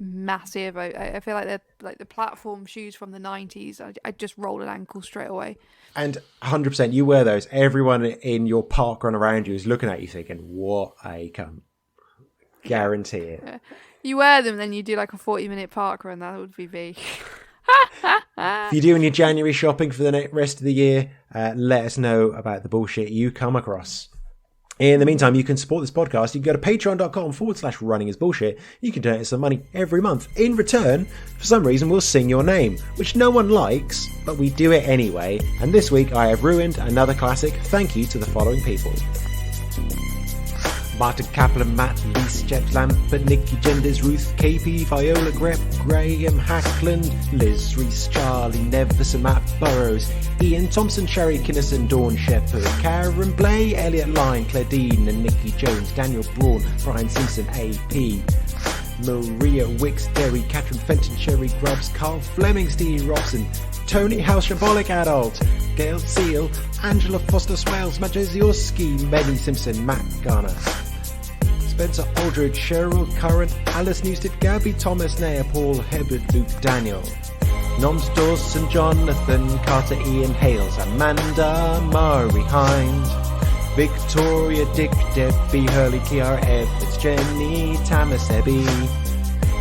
massive. I feel like they're like the platform shoes from the 90s. I'd just roll an ankle straight away. And 100%, you wear those. Everyone in your park run around you is looking at you thinking, what a cunt. Guarantee it. Yeah. You wear them, then you do like a 40-minute park run. That would be me. If you're doing your January shopping for the rest of the year, let us know about the bullshit you come across. In the meantime, you can support this podcast. You can go to patreon.com/runningisbullshit. You can donate some money every month. In return, for some reason, we'll sing your name, which no one likes, but we do it anyway. And this week, I have ruined another classic. Thank you to the following people. Martin Kaplan, Matt Lees, Jet Lambert, Nikki Genders, Ruth, KP, Viola Grep, Graham Hackland, Liz Reese, Charlie Nevis and Matt Burrows, Ian Thompson, Sherry Kinnison, Dawn Shepherd, Karen Blay, Elliot Lyne, Claire Dean and Nikki Jones, Daniel Braun, Brian Simpson, AP, Maria Wicks, Derry, Catherine Fenton, Sherry Grubbs, Carl Fleming, Steve Robson, Tony House, Shambolic Adult, Gail Seal, Angela Foster Swales, Matt Jozioski, Benny Simpson, Matt Garner, Spencer Aldridge, Cheryl Curran, Alice Newstead, Gabby Thomas, Naya, Paul Hebert, Luke Daniel, Noms Dawson, Jonathan Carter, Ian Hales, Amanda Murray Hind, Victoria, Dick, Debbie, Hurley, Kiara Evans, Jenny, Tamas, Ebby,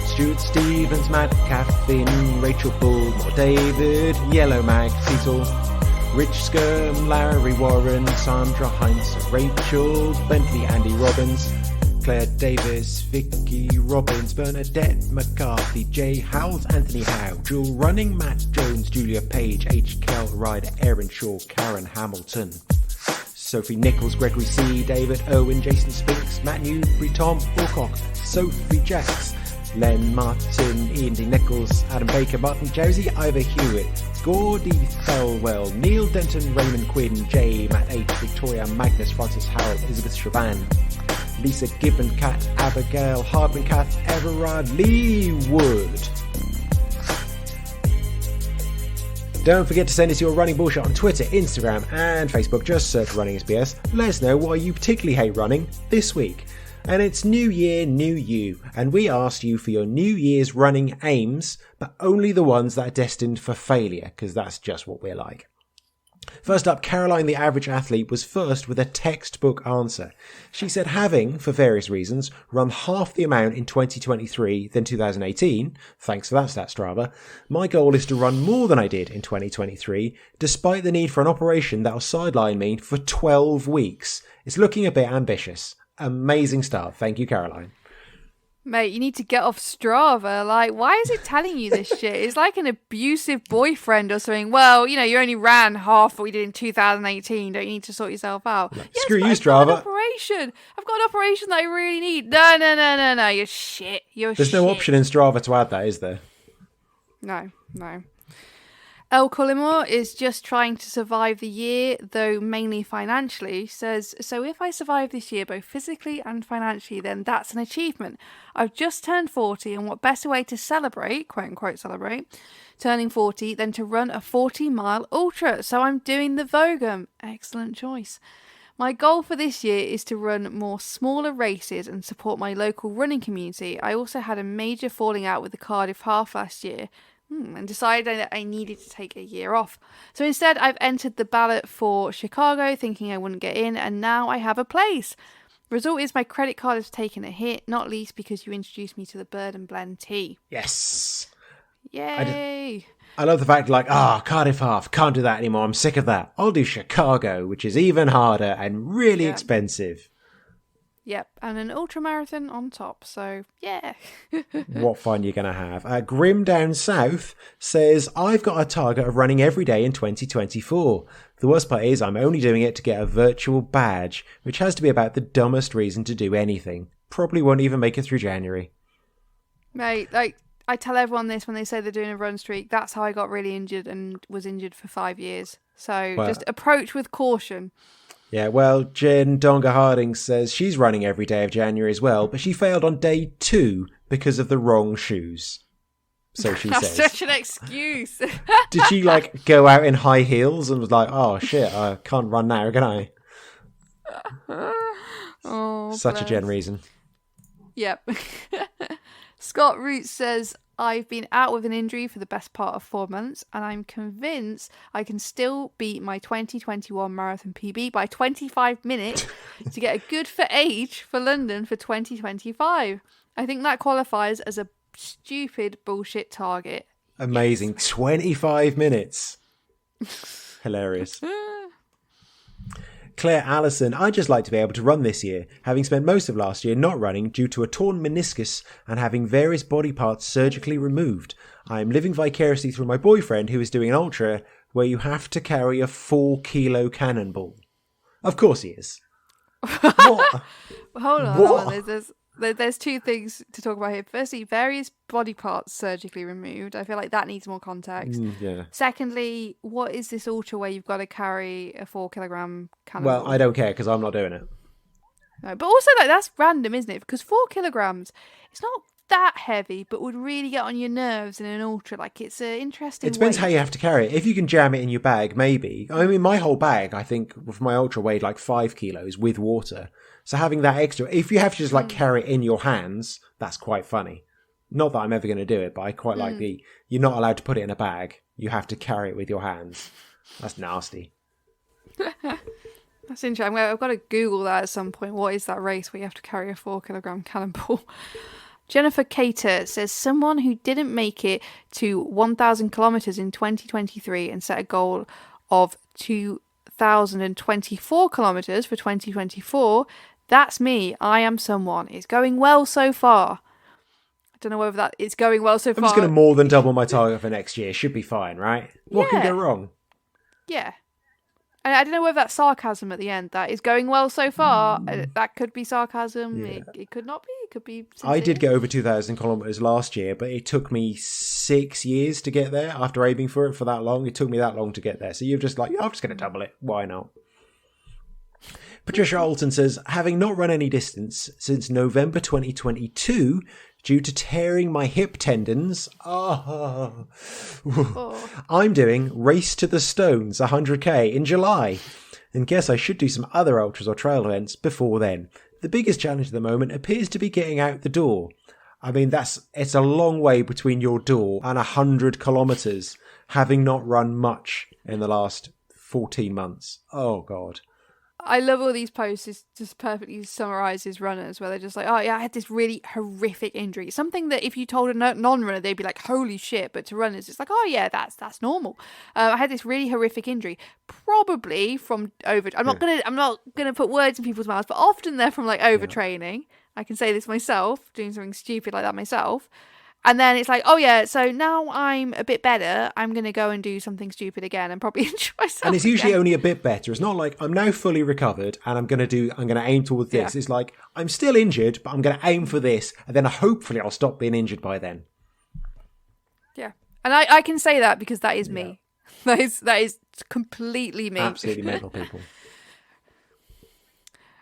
Stuart Stevens, Matt Caffin, Rachel Bullmore, David, Yellow Mag, Cecil, Rich Skirm, Larry Warren, Sandra Heinz, Rachel Bentley, Andy Robbins, Claire Davis, Vicky Robbins, Bernadette McCarthy, Jay Howells, Anthony Howe, Jewel Running, Matt Jones, Julia Page, H. Kell Ryder, Erin Shaw, Karen Hamilton, Sophie Nichols, Gregory C., David Owen, Jason Spinks, Matt Newbury, Tom Alcock, Sophie Jacks, Len Martin, Ian D. Nichols, Adam Baker, Martin Josie, Ivor Hewitt, Gordy Thelwell, Neil Denton, Raymond Quinn, J. Matt H., Victoria Magnus, Francis Howell, Elizabeth Shaban, Lisa Gibbon, Kat Abigail, Hardman, Kath Everard, Lee Wood. Don't forget to send us your running bullshit on Twitter, Instagram and Facebook. Just search Running SBS. Let us know why you particularly hate running this week. And it's New Year, New You, and we asked you for your New Year's running aims, but only the ones that are destined for failure, because that's just what we're like. First up, Caroline the Average Athlete was first with a textbook answer. She said, having, for various reasons, run half the amount in 2023 than 2018, thanks for that stat Strava, my goal is to run more than I did in 2023, despite the need for an operation that will sideline me for 12 weeks. It's looking a bit ambitious. Amazing start. Thank you, Caroline. Mate, you need to get off Strava. Like, why is it telling you this shit? It's like an abusive boyfriend or something. Well, you know, you only ran half what we did in 2018. Don't you need to sort yourself out? Like, yes, screw you, I've Strava. got an operation. I've got an operation that I really need. No. You're shit. There's no option in Strava to add that, is there? No. El Collimore is just trying to survive the year, though mainly financially, says, so if I survive this year both physically and financially, then that's an achievement. I've just turned 40, and what better way to celebrate, quote unquote celebrate, turning 40 than to run a 40-mile ultra, so I'm doing the Vogum. Excellent choice. My goal for this year is to run more smaller races and support my local running community. I also had a major falling out with the Cardiff Half last year, and decided that I needed to take a year off. So instead, I've entered the ballot for Chicago, thinking I wouldn't get in, and now I have a place. Result is my credit card has taken a hit, not least because you introduced me to the Bird and Blend tea. Yes. Yay. I love the fact, like, Cardiff Half, can't do that anymore, I'm sick of that. I'll do Chicago, which is even harder and really expensive. Yep, and an ultramarathon on top, so yeah. What fun you're going to have. Grim Down South says, I've got a target of running every day in 2024. The worst part is I'm only doing it to get a virtual badge, which has to be about the dumbest reason to do anything. Probably won't even make it through January. Mate, like, I tell everyone this when they say they're doing a run streak. That's how I got really injured and was injured for 5 years. So just approach with caution. Yeah, well, Jen Donga Harding says she's running every day of January as well, but she failed on day 2 because of the wrong shoes. So she That's says. That's such an excuse. Did she, like, go out in high heels and was like, oh, shit, I can't run now, can I? Such a Jen reason. Yep. Scott Roots says, I've been out with an injury for the best part of 4 months, and I'm convinced I can still beat my 2021 marathon PB by 25 minutes to get a good for age for London for 2025. I think that qualifies as a stupid bullshit target. Amazing. 25 minutes. Hilarious. Claire Allison, I'd just like to be able to run this year, having spent most of last year not running due to a torn meniscus and having various body parts surgically removed. I am living vicariously through my boyfriend who is doing an ultra where you have to carry a 4-kilo cannonball. Of course he is. What? Hold on. What? There's two things to talk about here. Firstly, various body parts surgically removed. I feel like that needs more context. Yeah. Secondly, what is this ultra where you've got to carry a 4 kilogram cannonball? Well, I don't care because I'm not doing it. No, but also like that's random, isn't it? Because 4 kilograms, it's not that heavy, but would really get on your nerves in an ultra. Like it's an interesting. It depends weight. how you have to carry it. If you can jam it in your bag, maybe. I mean, my whole bag, I think, with my ultra weighed like 5 kilos with water. So having that extra, if you have to just like carry it in your hands, that's quite funny. Not that I'm ever going to do it, but I quite like you're not allowed to put it in a bag. You have to carry it with your hands. That's nasty. That's interesting. I've got to Google that at some point. What is that race where you have to carry a 4 kilogram cannonball? Jennifer Cater says someone who didn't make it to 1,000 kilometers in 2023 and set a goal of 2,024 kilometers for 2024. That's me. I am someone. It's going well so far. I don't know whether it's going well so far. I'm just going to more than double my target for next year. Should be fine, right? What can go wrong? Yeah. And I don't know whether that's sarcasm at the end. That is going well so far. That could be sarcasm. Yeah. It could not be. It could be sincere. I did get over 2,000 kilometers last year, but it took me 6 years to get there after aiming for it for that long. It took me that long to get there. So you're just like, I'm just going to double it. Why not? Patricia Alton says, having not run any distance since November 2022 due to tearing my hip tendons, I'm doing Race to the Stones 100k in July and guess I should do some other ultras or trail events before then. The biggest challenge at the moment appears to be getting out the door. I mean, it's a long way between your door and 100 kilometers, having not run much in the last 14 months. Oh, God. I love all these posts. It just perfectly summarises runners where they're just like, oh yeah, I had this really horrific injury. Something that if you told a non-runner, they'd be like, holy shit. But to runners, it's like, oh yeah, that's normal. I had this really horrific injury, probably from over. I'm not gonna put words in people's mouths, but often they're from like overtraining. Yeah. I can say this myself, doing something stupid like that myself. And then it's like, oh yeah, so now I'm a bit better. I'm going to go and do something stupid again and probably enjoy myself. And it's usually only a bit better. It's not like I'm now fully recovered and I'm going to aim towards this. Yeah. It's like I'm still injured, but I'm going to aim for this. And then hopefully I'll stop being injured by then. Yeah. And I can say that because that is me. That is completely me. Absolutely mental people.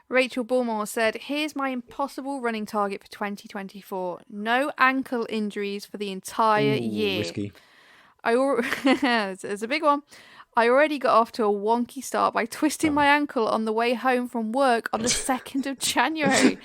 Rachel Bullmore said, here's my impossible running target for 2024. No ankle injuries for the entire year. Risky. It's a big one. I already got off to a wonky start by twisting my ankle on the way home from work on the 2nd of January.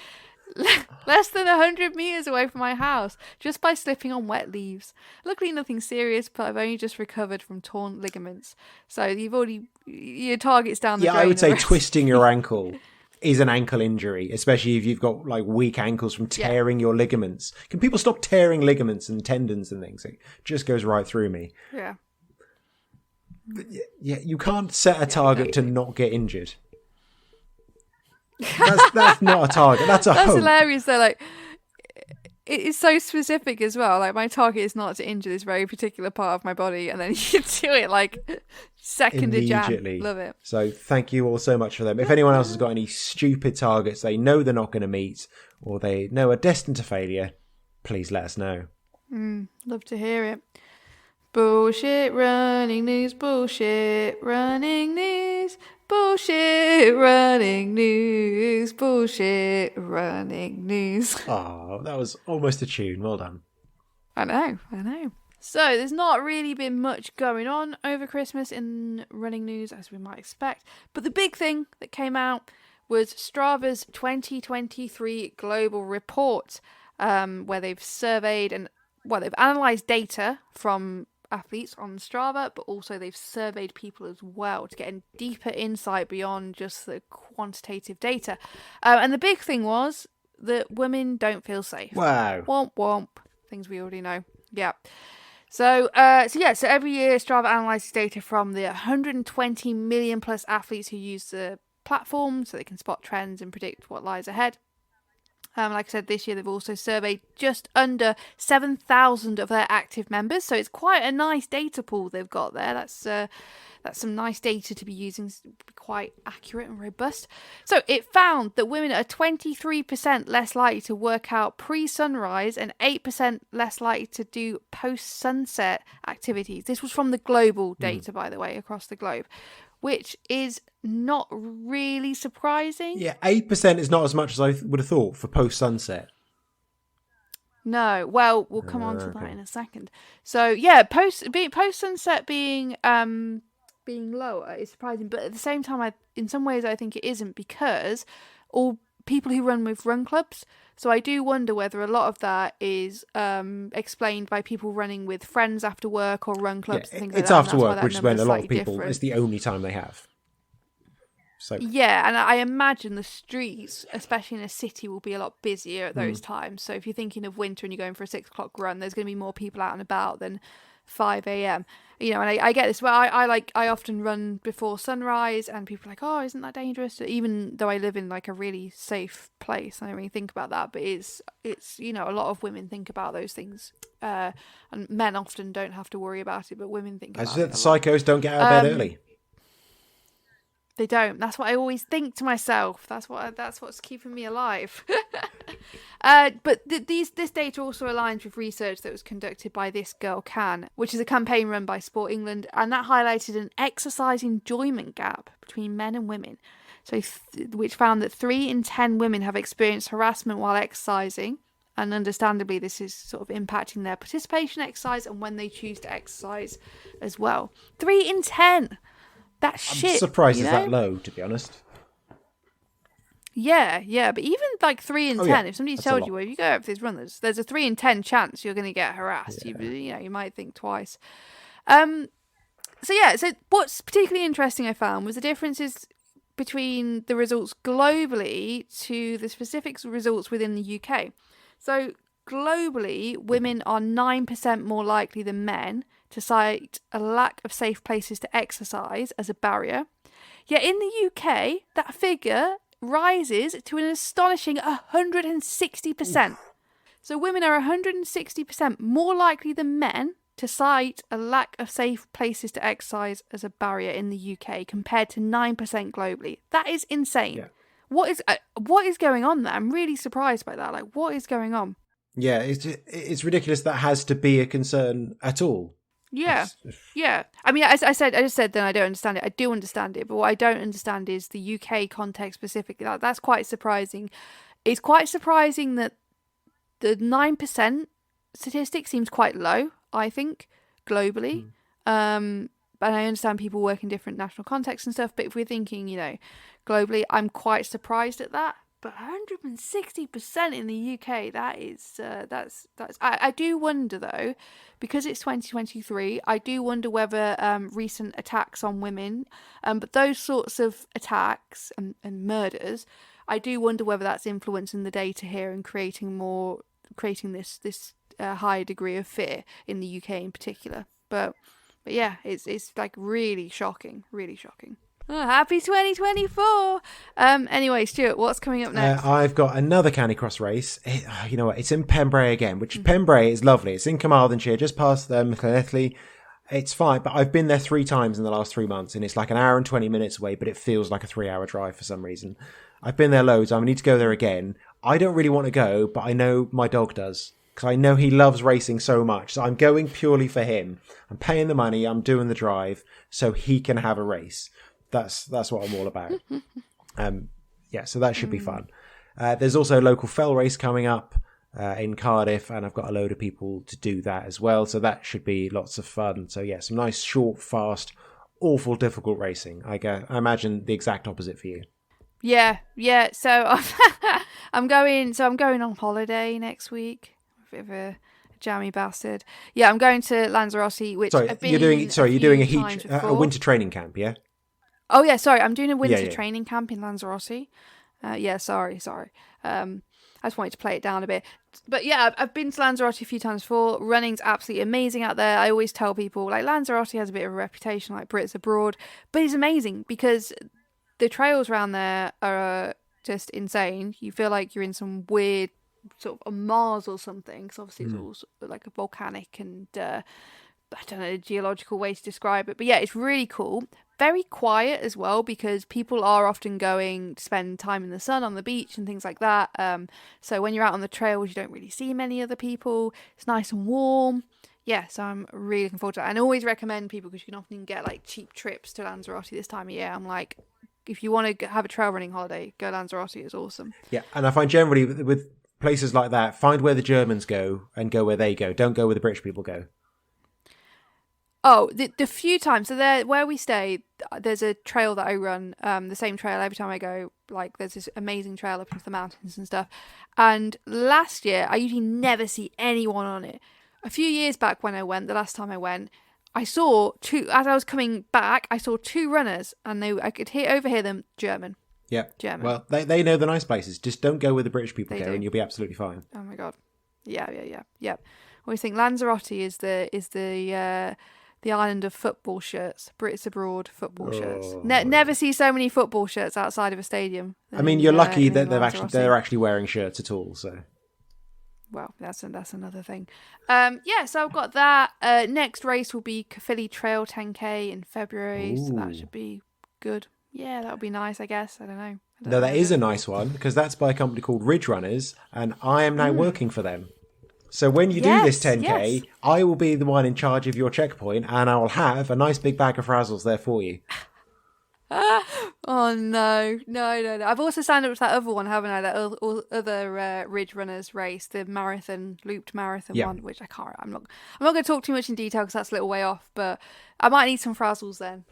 Less than 100 metres away from my house, just by slipping on wet leaves. Luckily nothing serious, but I've only just recovered from torn ligaments. So your target's down the drain. Yeah, I would say twisting your ankle is an ankle injury, especially if you've got like weak ankles from tearing your ligaments. Can people stop tearing ligaments and tendons and things? It just goes right through me. Yeah. Yeah, you can't set a target to not get injured. That's not a target. That's a hope. That's hilarious though. Like, it's so specific as well. Like, my target is not to injure this very particular part of my body, and then you do it like 2nd of Jan. Love it. So thank you all so much for them. If anyone else has got any stupid targets they know they're not going to meet, or they know are destined to failure, please let us know. Love to hear it. Bullshit running news, bullshit running news, bullshit running news, bullshit running news. Oh, that was almost a tune. Well done. I know. So there's not really been much going on over Christmas in running news, as we might expect. But the big thing that came out was Strava's 2023 global report, where they've surveyed they've analysed data from athletes on Strava, but also they've surveyed people as well to get a deeper insight beyond just the quantitative data. And the big thing was that women don't feel safe. Wow. Womp womp. Things we already know. Yeah. So every year Strava analyzes data from the 120 million plus athletes who use the platform so they can spot trends and predict what lies ahead. Like I said, this year they've also surveyed just under 7,000 of their active members. So it's quite a nice data pool they've got there. That's some nice data to be using, quite accurate and robust. So it found that women are 23% less likely to work out pre-sunrise and 8% less likely to do post-sunset activities. This was from the global data, by the way, across the globe, which is not really surprising. Yeah, 8% is not as much as I would have thought for post-sunset. No, well, we'll come on to that in a second. So yeah, post-sunset being lower is surprising, but at the same time, in some ways I think it isn't, because all people who run with run clubs. So I do wonder whether a lot of that is explained by people running with friends after work or run clubs and things like that. It's after work, which is when a lot of people, it's the only time they have. So yeah, and I imagine the streets, especially in a city, will be a lot busier at those times. So if you're thinking of winter and you're going for a 6 o'clock run, there's going to be more people out and about than 5 a.m. You know, and I get this. Well, I often run before sunrise, and people are like, "Oh, isn't that dangerous?" Even though I live in like a really safe place, I don't really think about that. But it's you know, a lot of women think about those things, and men often don't have to worry about it, but women think about it. As psychos don't get out of bed early. They don't. That's what I always think to myself. That's what's keeping me alive. But this data also aligns with research that was conducted by This Girl Can, which is a campaign run by Sport England, and that highlighted an exercise enjoyment gap between men and women. So, which found that 3 in 10 women have experienced harassment while exercising, and understandably, this is sort of impacting their participation in exercise and when they choose to exercise as well. 3 in 10. That's shit. I'm surprised it's that low, to be honest. Yeah, but even like 3 in 10, if somebody told you, well, if you go out for these runners, there's a 3 in 10 chance you're going to get harassed. Yeah. You might think twice. So what's particularly interesting I found was the differences between the results globally to the specific results within the UK. So globally, women are 9% more likely than men to cite a lack of safe places to exercise as a barrier. Yet in the UK, that figure rises to an astonishing 160%. Oof. So women are 160% more likely than men to cite a lack of safe places to exercise as a barrier in the UK compared to 9% globally. That is insane. Yeah. What is going on there? I'm really surprised by that. Like, what is going on? Yeah, it's ridiculous that has to be a concern at all. Yeah. I mean, I just said then I don't understand it. I do understand it, but what I don't understand is the UK context specifically. That's quite surprising. It's quite surprising that the 9% statistic seems quite low, I think, globally. And I understand people work in different national contexts and stuff, but if we're thinking, globally, I'm quite surprised at that. But 160% in the UK, that's. I do wonder though, because it's 2023. I do wonder whether recent attacks on women, but those sorts of attacks and murders, I do wonder whether that's influencing the data here and creating this higher degree of fear in the UK in particular. But yeah, it's like really shocking. Oh, happy 2024! Anyway, Stuart, what's coming up next? I've got another Canicross race. You know what? It's in Pembrey again, which Pembrey is lovely. It's in Carmarthenshire, just past Llanelli. It's fine, but I've been there 3 times in the last 3 months, and it's like an hour and 20 minutes away, but it feels like a 3-hour drive for some reason. I've been there loads. I need to go there again. I don't really want to go, but I know my dog does, because I know he loves racing so much. So I'm going purely for him. I'm paying the money. I'm doing the drive so he can have a race. That's what I'm all about. So that should be fun. There's also a local fell race coming up in Cardiff, and I've got a load of people to do that as well. So that should be lots of fun. So yeah, some nice, short, fast, awful, difficult racing. I imagine the exact opposite for you. Yeah. So I'm going on holiday next week. A bit of a jammy bastard. Yeah, I'm going to Lanzarote, which you're doing a winter training camp, yeah? Oh yeah, sorry. I'm doing a winter training camp in Lanzarote. Sorry. I just wanted to play it down a bit. But yeah, I've been to Lanzarote a few times before. Running's absolutely amazing out there. I always tell people, like, Lanzarote has a bit of a reputation like Brits abroad, but it's amazing because the trails around there are just insane. You feel like you're in some weird sort of on Mars or something, because obviously it's all like a volcanic and I don't know, a geological way to describe it. But yeah, it's really cool. Very quiet as well, because people are often going to spend time in the sun on the beach and things like that. So when you're out on the trails, you don't really see many other people. It's nice and warm. Yeah, so I'm really looking forward to it. And I always recommend people, because you can often get like cheap trips to Lanzarote this time of year. I'm like, if you want to have a trail running holiday, go Lanzarote. It's awesome. Yeah, and I find generally with places like that, find where the Germans go and go where they go. Don't go where the British people go. Oh, the few times, so there where we stay, there's a trail that I run, the same trail every time I go. Like, there's this amazing trail up into the mountains and stuff. And last year, I usually never see anyone on it. A few years back when I went, the last time I went, I saw two, as I was coming back, I saw two runners, and I could overhear them German. Yeah. German. Well, they know the nice places. Just don't go where the British people They go, do. and you'll be absolutely fine. Oh my God. Yeah. I always think Lanzarote is the island of football shirts, Brits abroad football shirts. Never see so many football shirts outside of a stadium. I mean, you're lucky that they're Lanzarote. actually wearing shirts at all. So, Well, that's another thing. So I've got that. Next race will be Caerphilly Trail 10K in February, so that should be good. Yeah, that would be nice, I guess. I don't know. No, that is a nice one, because that's by a company called Ridge Runners, and I am now working for them. So when you do this 10K, I will be the one in charge of your checkpoint, and I will have a nice big bag of frazzles there for you. Oh no. I've also signed up to that other one, haven't I? That other Ridge Runners race, the looped marathon one, which I can't. I'm not going to talk too much in detail because that's a little way off, but I might need some frazzles then.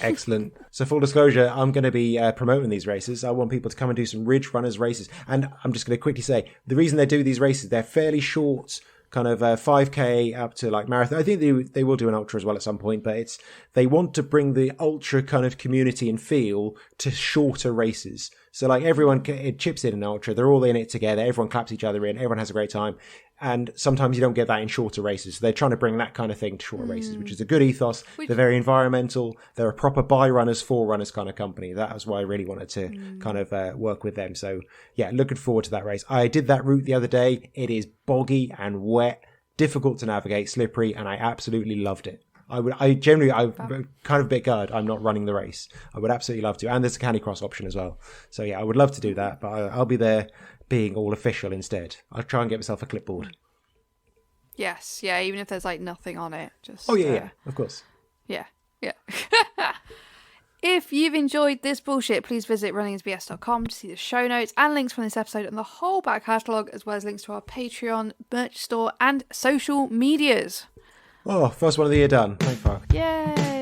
Excellent. So full disclosure, I'm going to be promoting these races. I want people to come and do some Ridge Runners races, and I'm just going to quickly say the reason they do these races, they're fairly short. Kind of 5K up to like marathon. I think they will do an ultra as well at some point, but they want to bring the ultra kind of community and feel to shorter races. So like everyone it chips in an ultra, they're all in it together, everyone claps each other in, everyone has a great time. And sometimes you don't get that in shorter races. So they're trying to bring that kind of thing to shorter races, which is a good ethos. They're very environmental. They're a proper by runners, for runners kind of company. That was why I really wanted to kind of work with them. So yeah, looking forward to that race. I did that route the other day. It is boggy and wet, difficult to navigate, slippery, and I absolutely loved it. I'm kind of a bit gutted I'm not running the race. I would absolutely love to. And there's a Canicross option as well. So yeah, I would love to do that, but I'll be there being all official instead. I'll try and get myself a clipboard. Yes, yeah, even if there's like nothing on it. Just yeah, of course. Yeah. If you've enjoyed this bullshit, please visit runningsbs.com to see the show notes and links from this episode and the whole back catalogue, as well as links to our Patreon, merch store, and social medias. Oh, first one of the year done. Thank fuck. Yay!